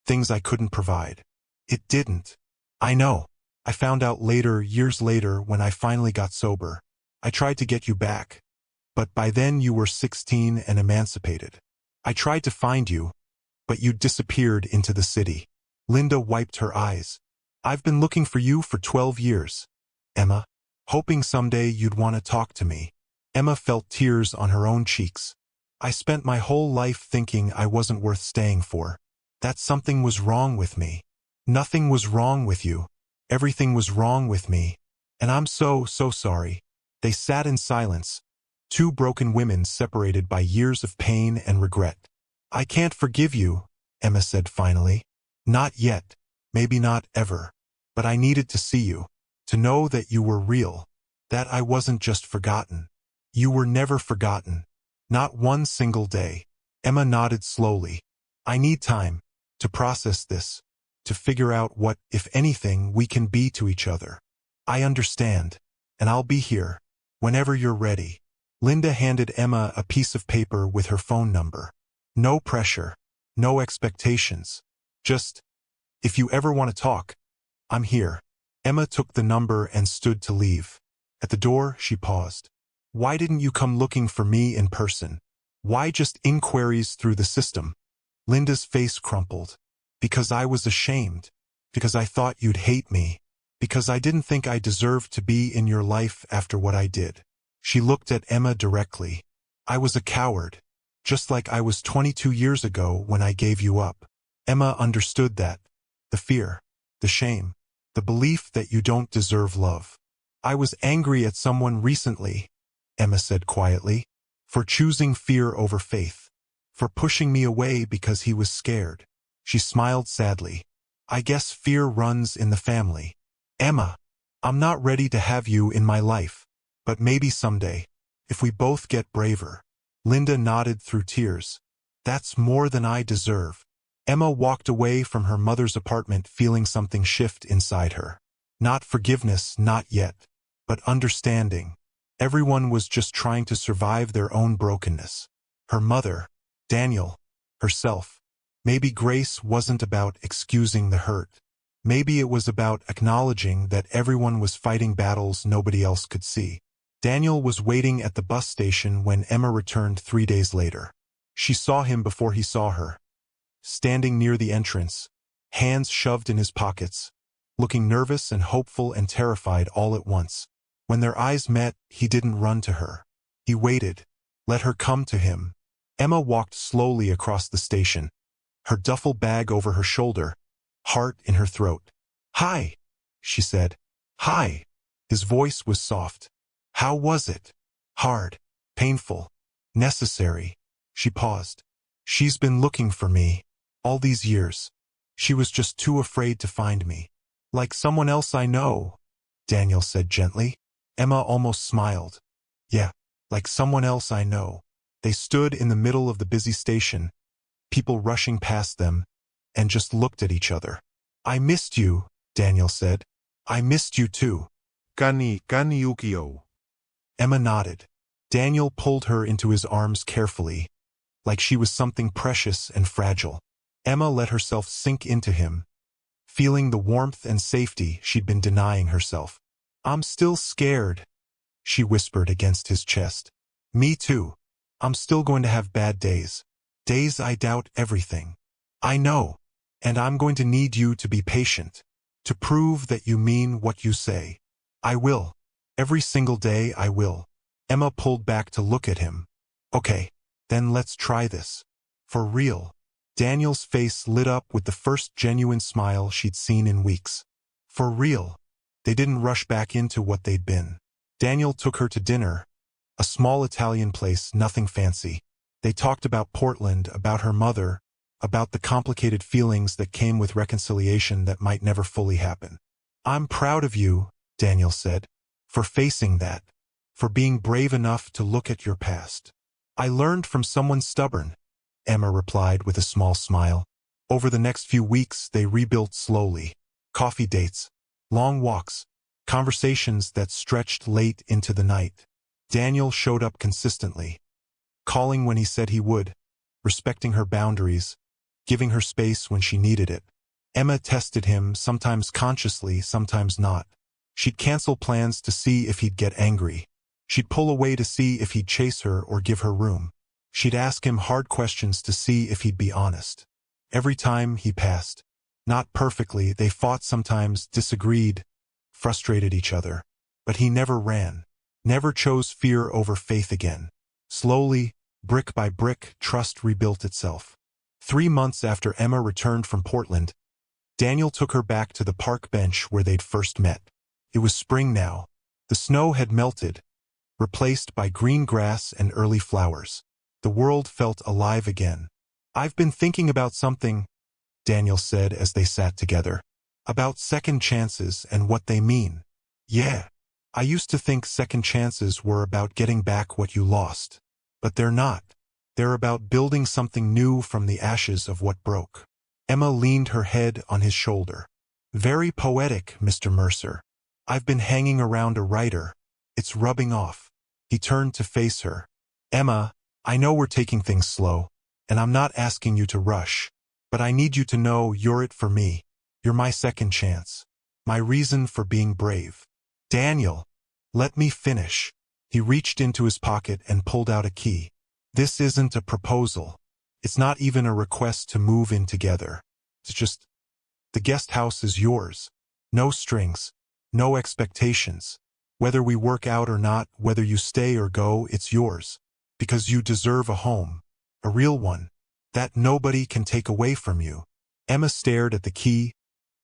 [SPEAKER 1] things I couldn't provide. It didn't. I know. I found out later, years later, when I finally got sober. I tried to get you back. But by then you were 16 and emancipated. I tried to find you, but you disappeared into the city. Linda wiped her eyes. I've been looking for you for 12 years, Emma, hoping someday you'd want to talk to me. Emma felt tears on her own cheeks. I spent my whole life thinking I wasn't worth staying for. That something was wrong with me. Nothing was wrong with you. Everything was wrong with me. And I'm so sorry. They sat in silence, two broken women separated by years of pain and regret. I can't forgive you, Emma said finally. Not yet. Maybe not ever. But I needed to see you. To know that you were real. That I wasn't just forgotten. You were never forgotten. Not one single day. Emma nodded slowly. I need time to process this, to figure out what, if anything, we can be to each other. I understand, and I'll be here, whenever you're ready. Linda handed Emma a piece of paper with her phone number. No pressure, no expectations. Just, if you ever want to talk, I'm here. Emma took the number and stood to leave. At the door, she paused. Why didn't you come looking for me in person? Why just inquiries through the system? Linda's face crumpled. Because I was ashamed. Because I thought you'd hate me. Because I didn't think I deserved to be in your life after what I did. She looked at Emma directly. I was a coward, just like I was 22 years ago when I gave you up. Emma understood that. The fear, the shame, the belief that you don't deserve love. I was angry at someone recently, Emma said quietly, for choosing fear over faith, for pushing me away because he was scared. She smiled sadly. I guess fear runs in the family. Emma, I'm not ready to have you in my life, but maybe someday, if we both get braver. Linda nodded through tears. That's more than I deserve. Emma walked away from her mother's apartment feeling something shift inside her. Not forgiveness, not yet, but understanding. Everyone was just trying to survive their own brokenness. Her mother, Daniel, herself. Maybe grace wasn't about excusing the hurt. Maybe it was about acknowledging that everyone was fighting battles nobody else could see. Daniel was waiting at the bus station when Emma returned 3 days later. She saw him before he saw her. Standing near the entrance, hands shoved in his pockets, looking nervous and hopeful and terrified all at once. When their eyes met, he didn't run to her. He waited, let her come to him. Emma walked slowly across the station, her duffel bag over her shoulder, heart in her throat. Hi, she said. Hi. His voice was soft. How was it? Hard, painful, necessary. She paused. She's been looking for me all these years. She was just too afraid to find me. Like someone else I know, Daniel said gently. Emma almost smiled. Yeah, like someone else I know. They stood in the middle of the busy station, people rushing past them, and just looked at each other. I missed you, Daniel said. I missed you too.
[SPEAKER 2] Kani Yukio.
[SPEAKER 1] Emma nodded. Daniel pulled her into his arms carefully, like she was something precious and fragile. Emma let herself sink into him, feeling the warmth and safety she'd been denying herself. I'm still scared, she whispered against his chest. Me too. I'm still going to have bad days. Days I doubt everything. I know. And I'm going to need you to be patient, to prove that you mean what you say. I will. Every single day I will. Emma pulled back to look at him. Okay, then let's try this. For real. Daniel's face lit up with the first genuine smile she'd seen in weeks. For real. They didn't rush back into what they'd been. Daniel took her to dinner, a small Italian place, nothing fancy. They talked about Portland, about her mother, about the complicated feelings that came with reconciliation that might never fully happen. I'm proud of you, Daniel said, for facing that, for being brave enough to look at your past. I learned from someone stubborn, Emma replied with a small smile. Over the next few weeks, they rebuilt slowly. Coffee dates, long walks, conversations that stretched late into the night. Daniel showed up consistently, calling when he said he would, respecting her boundaries, giving her space when she needed it. Emma tested him, sometimes consciously, sometimes not. She'd cancel plans to see if he'd get angry. She'd pull away to see if he'd chase her or give her room. She'd ask him hard questions to see if he'd be honest. Every time he passed. Not perfectly, they fought sometimes, disagreed, frustrated each other. But he never ran, never chose fear over faith again. Slowly, brick by brick, trust rebuilt itself. 3 months after Emma returned from Portland, Daniel took her back to the park bench where they'd first met. It was spring now. The snow had melted, replaced by green grass and early flowers. The world felt alive again. I've been thinking about something, Daniel said as they sat together. About second chances and what they mean. Yeah. I used to think second chances were about getting back what you lost. But they're not. They're about building something new from the ashes of what broke. Emma leaned her head on his shoulder. Very poetic, Mr. Mercer. I've been hanging around a writer. It's rubbing off. He turned to face her. Emma, I know we're taking things slow, and I'm not asking you to rush, but I need you to know you're it for me. You're my second chance. My reason for being brave. Daniel, let me finish. He reached into his pocket and pulled out a key. This isn't a proposal. It's not even a request to move in together. It's just, the guest house is yours. No strings. No expectations. Whether we work out or not, whether you stay or go, it's yours. Because you deserve a home. A real one. That nobody can take away from you. Emma stared at the key,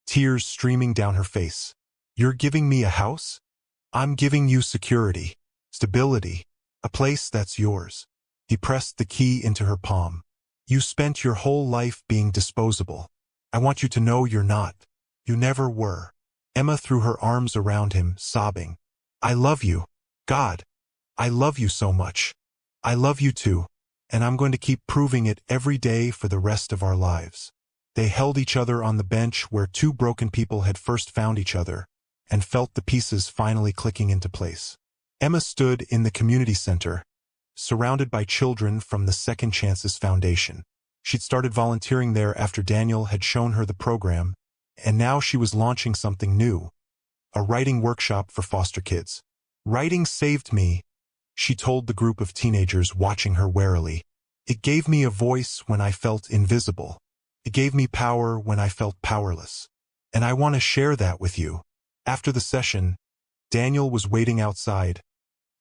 [SPEAKER 1] tears streaming down her face. You're giving me a house? I'm giving you security, stability, a place that's yours. He pressed the key into her palm. You spent your whole life being disposable. I want you to know you're not. You never were. Emma threw her arms around him, sobbing. I love you. God. I love you so much. I love you too. And I'm going to keep proving it every day for the rest of our lives. They held each other on the bench where two broken people had first found each other, and felt the pieces finally clicking into place. Emma stood in the community center, surrounded by children from the Second Chances Foundation. She'd started volunteering there after Daniel had shown her the program, and now she was launching something new, a writing workshop for foster kids. Writing saved me, she told the group of teenagers watching her warily. It gave me a voice when I felt invisible. It gave me power when I felt powerless. And I want to share that with you. After the session, Daniel was waiting outside,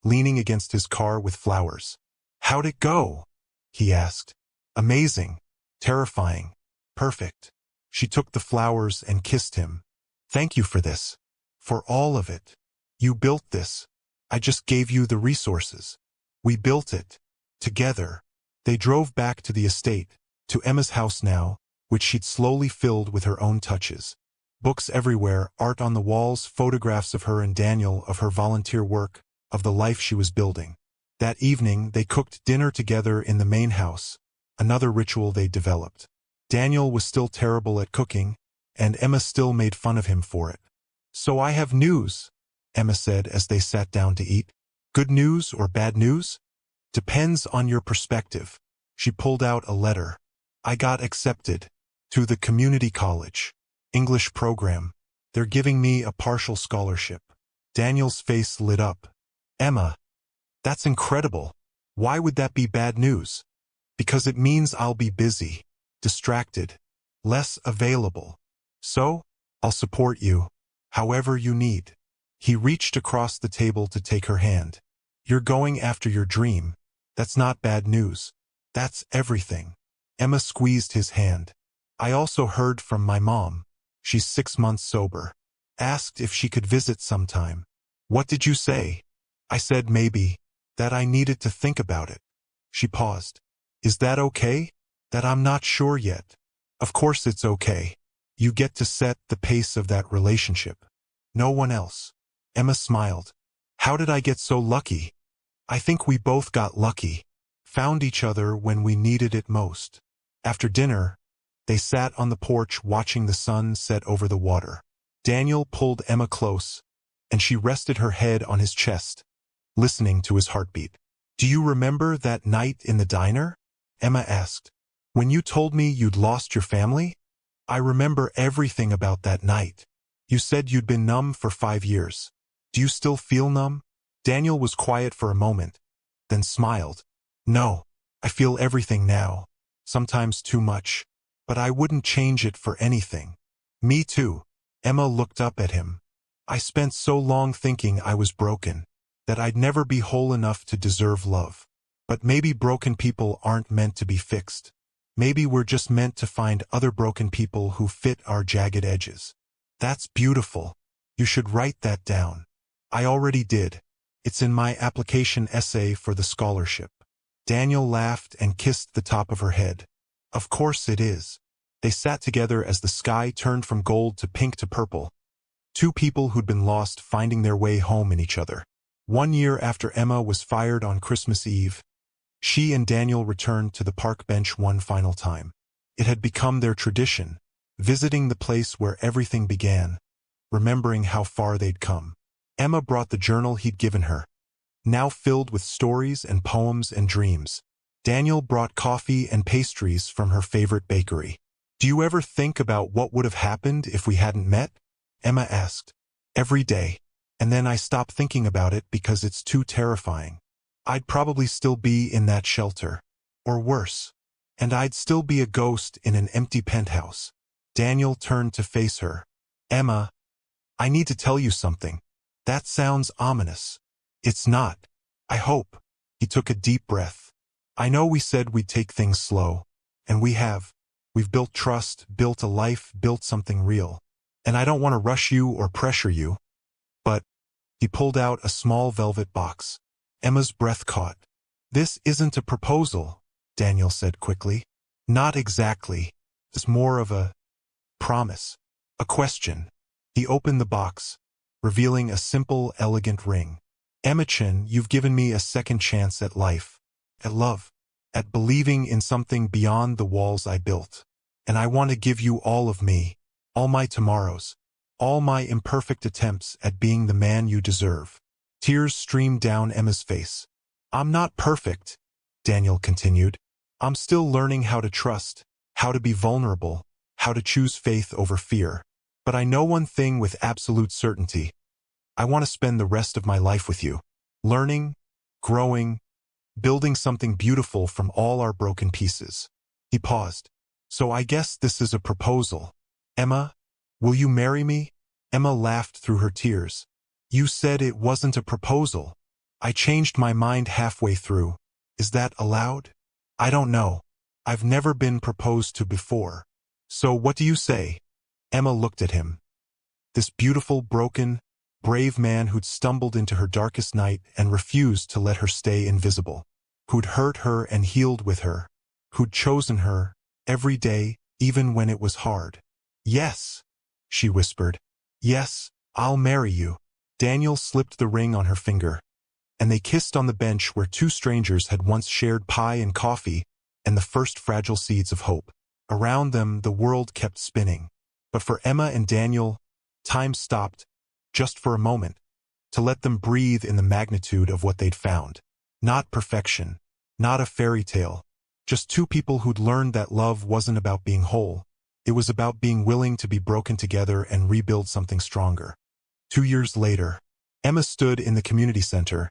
[SPEAKER 1] leaning against his car with flowers. How'd it go? He asked. Amazing. Terrifying. Perfect. She took the flowers and kissed him. Thank you for this. For all of it. You built this. I just gave you the resources. We built it. Together. They drove back to the estate, to Emma's house now, which she'd slowly filled with her own touches. Books everywhere, art on the walls, photographs of her and Daniel, of her volunteer work, of the life she was building. That evening, they cooked dinner together in the main house, another ritual they developed. Daniel was still terrible at cooking, and Emma still made fun of him for it. So I have news, Emma said as they sat down to eat. Good news or bad news? Depends on your perspective. She pulled out a letter. I got accepted to the community college. English program. They're giving me a partial scholarship. Daniel's face lit up. Emma, that's incredible. Why would that be bad news? Because it means I'll be busy, distracted, less available. So, I'll support you, however you need. He reached across the table to take her hand. You're going after your dream. That's not bad news. That's everything. Emma squeezed his hand. I also heard from my mom. She's 6 months sober. Asked if she could visit sometime. What did you say? I said maybe. That I needed to think about it. She paused. Is that okay? That I'm not sure yet. Of course it's okay. You get to set the pace of that relationship. No one else. Emma smiled. How did I get so lucky? I think we both got lucky. Found each other when we needed it most. After dinner, they sat on the porch watching the sun set over the water. Daniel pulled Emma close, and she rested her head on his chest, listening to his heartbeat. Do you remember that night in the diner? Emma asked. When you told me you'd lost your family? I remember everything about that night. You said you'd been numb for 5 years. Do you still feel numb? Daniel was quiet for a moment, then smiled. No, I feel everything now. Sometimes too much. But I wouldn't change it for anything. Me too. Emma looked up at him. I spent so long thinking I was broken, that I'd never be whole enough to deserve love. But maybe broken people aren't meant to be fixed. Maybe we're just meant to find other broken people who fit our jagged edges. That's beautiful. You should write that down. I already did. It's in my application essay for the scholarship. Daniel laughed and kissed the top of her head. Of course it is. They sat together as the sky turned from gold to pink to purple. Two people who'd been lost finding their way home in each other. 1 year after Emma was fired on Christmas Eve, she and Daniel returned to the park bench one final time. It had become their tradition, visiting the place where everything began, remembering how far they'd come. Emma brought the journal he'd given her, now filled with stories and poems and dreams. Daniel brought coffee and pastries from her favorite bakery. Do you ever think about what would have happened if we hadn't met? Emma asked. Every day. And then I stop thinking about it because it's too terrifying. I'd probably still be in that shelter. Or worse. And I'd still be a ghost in an empty penthouse. Daniel turned to face her. Emma, I need to tell you something. That sounds ominous. It's not. I hope. He took a deep breath. I know we said we'd take things slow. And we have. We've built trust, built a life, built something real. And I don't want to rush you or pressure you. But he pulled out a small velvet box. Emma's breath caught. This isn't a proposal, Daniel said quickly. Not exactly. It's more of a promise. A question. He opened the box, revealing a simple, elegant ring. Emma-chan, you've given me a second chance at life, at love, at believing in something beyond the walls I built. And I want to give you all of me, all my tomorrows, all my imperfect attempts at being the man you deserve. Tears streamed down Emma's face. I'm not perfect, Daniel continued. I'm still learning how to trust, how to be vulnerable, how to choose faith over fear. But I know one thing with absolute certainty. I want to spend the rest of my life with you, learning, growing, building something beautiful from all our broken pieces. He paused. So I guess this is a proposal. Emma, will you marry me? Emma laughed through her tears. You said it wasn't a proposal. I changed my mind halfway through. Is that allowed? I don't know. I've never been proposed to before. So what do you say? Emma looked at him. This beautiful, broken, brave man who'd stumbled into her darkest night and refused to let her stay invisible. Who'd hurt her and healed with her. Who'd chosen her, every day, even when it was hard. Yes, she whispered. Yes, I'll marry you. Daniel slipped the ring on her finger, and they kissed on the bench where two strangers had once shared pie and coffee and the first fragile seeds of hope. Around them, the world kept spinning. But for Emma and Daniel, time stopped, just for a moment, to let them breathe in the magnitude of what they'd found. Not perfection, not a fairy tale, just two people who'd learned that love wasn't about being whole. It was about being willing to be broken together and rebuild something stronger. 2 years later, Emma stood in the community center,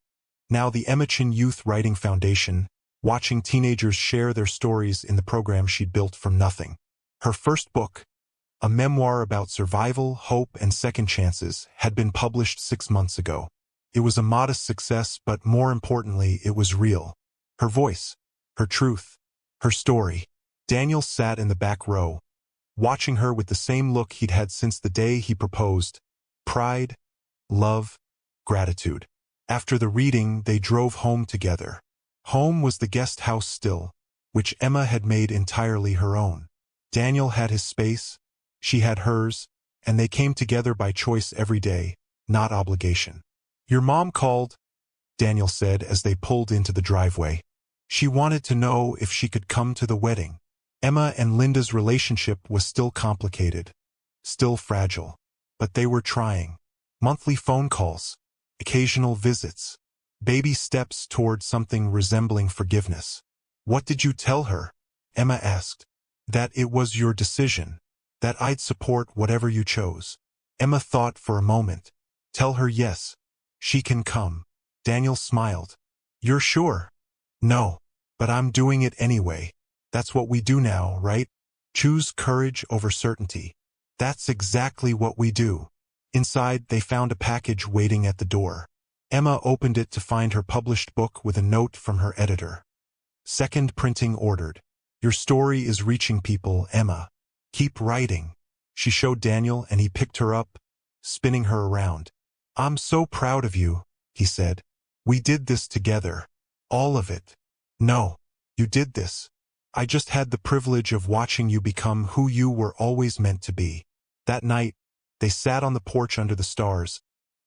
[SPEAKER 1] now the Emma-chan Youth Writing Foundation, watching teenagers share their stories in the program she'd built from nothing. Her first book, a memoir about survival, hope, and second chances, had been published 6 months ago. It was a modest success, but more importantly, it was real. Her voice, her truth, her story. Daniel sat in the back row, watching her with the same look he'd had since the day he proposed. Pride, love, gratitude. After the reading, they drove home together. Home was the guest house still, which Emma had made entirely her own. Daniel had his space, she had hers, and they came together by choice every day, not obligation. Your mom called, Daniel said as they pulled into the driveway. She wanted to know if she could come to the wedding. Emma and Linda's relationship was still complicated, still fragile, but they were trying. Monthly phone calls, occasional visits, baby steps toward something resembling forgiveness. What did you tell her? Emma asked. That it was your decision, that I'd support whatever you chose. Emma thought for a moment. Tell her yes, she can come. Daniel smiled. You're sure? No, but I'm doing it anyway. That's what we do now, right? Choose courage over certainty. That's exactly what we do. Inside, they found a package waiting at the door. Emma opened it to find her published book with a note from her editor. Second printing ordered. Your story is reaching people, Emma. Keep writing. She showed Daniel and he picked her up, spinning her around. I'm so proud of you, he said. We did this together. All of it. No, you did this. I just had the privilege of watching you become who you were always meant to be. That night, they sat on the porch under the stars,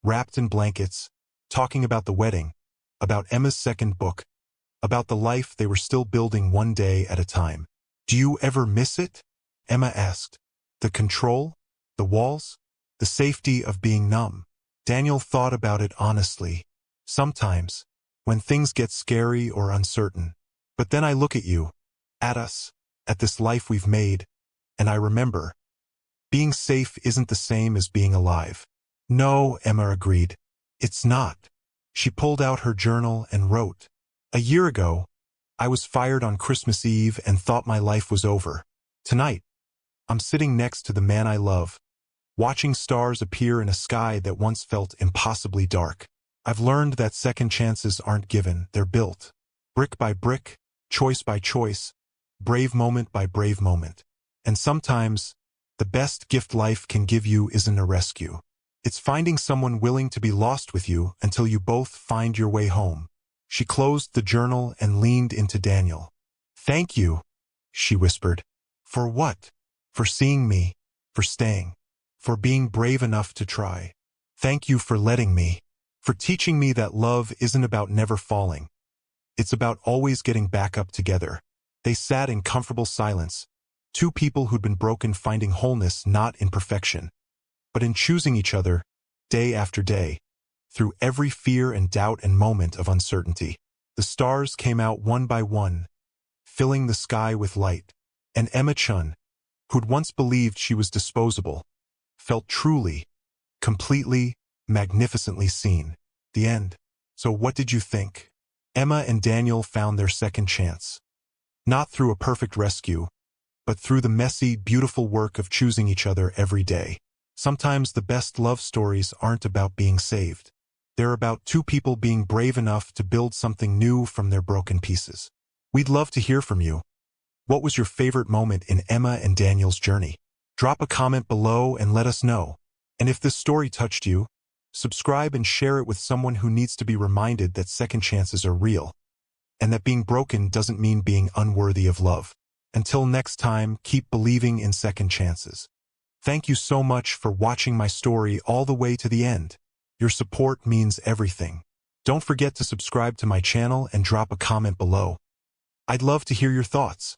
[SPEAKER 1] wrapped in blankets, talking about the wedding, about Emma's second book, about the life they were still building one day at a time. Do you ever miss it? Emma asked. The control? The walls? The safety of being numb? Daniel thought about it honestly. Sometimes, when things get scary or uncertain. But then I look at you, at us, at this life we've made, and I remember. Being safe isn't the same as being alive. No, Emma agreed. It's not. She pulled out her journal and wrote. A year ago, I was fired on Christmas Eve and thought my life was over. Tonight, I'm sitting next to the man I love, watching stars appear in a sky that once felt impossibly dark. I've learned that second chances aren't given, they're built. Brick by brick, choice by choice, brave moment by brave moment. And sometimes, the best gift life can give you isn't a rescue. It's finding someone willing to be lost with you until you both find your way home. She closed the journal and leaned into Daniel. "Thank you," she whispered. "For what?" "For seeing me, for staying, for being brave enough to try. Thank you for letting me, for teaching me that love isn't about never falling. It's about always getting back up together." They sat in comfortable silence, two people who'd been broken finding wholeness not in perfection, but in choosing each other, day after day, through every fear and doubt and moment of uncertainty. The stars came out one by one, filling the sky with light, and Emma Chun, who'd once believed she was disposable, felt truly, completely, magnificently seen. The end. So what did you think? Emma and Daniel found their second chance. Not through a perfect rescue, but through the messy, beautiful work of choosing each other every day. Sometimes the best love stories aren't about being saved. They're about two people being brave enough to build something new from their broken pieces. We'd love to hear from you. What was your favorite moment in Emma and Daniel's journey? Drop a comment below and let us know. And if this story touched you, subscribe and share it with someone who needs to be reminded that second chances are real, and that being broken doesn't mean being unworthy of love. Until next time, keep believing in second chances. Thank you so much for watching my story all the way to the end. Your support means everything. Don't forget to subscribe to my channel and drop a comment below. I'd love to hear your thoughts.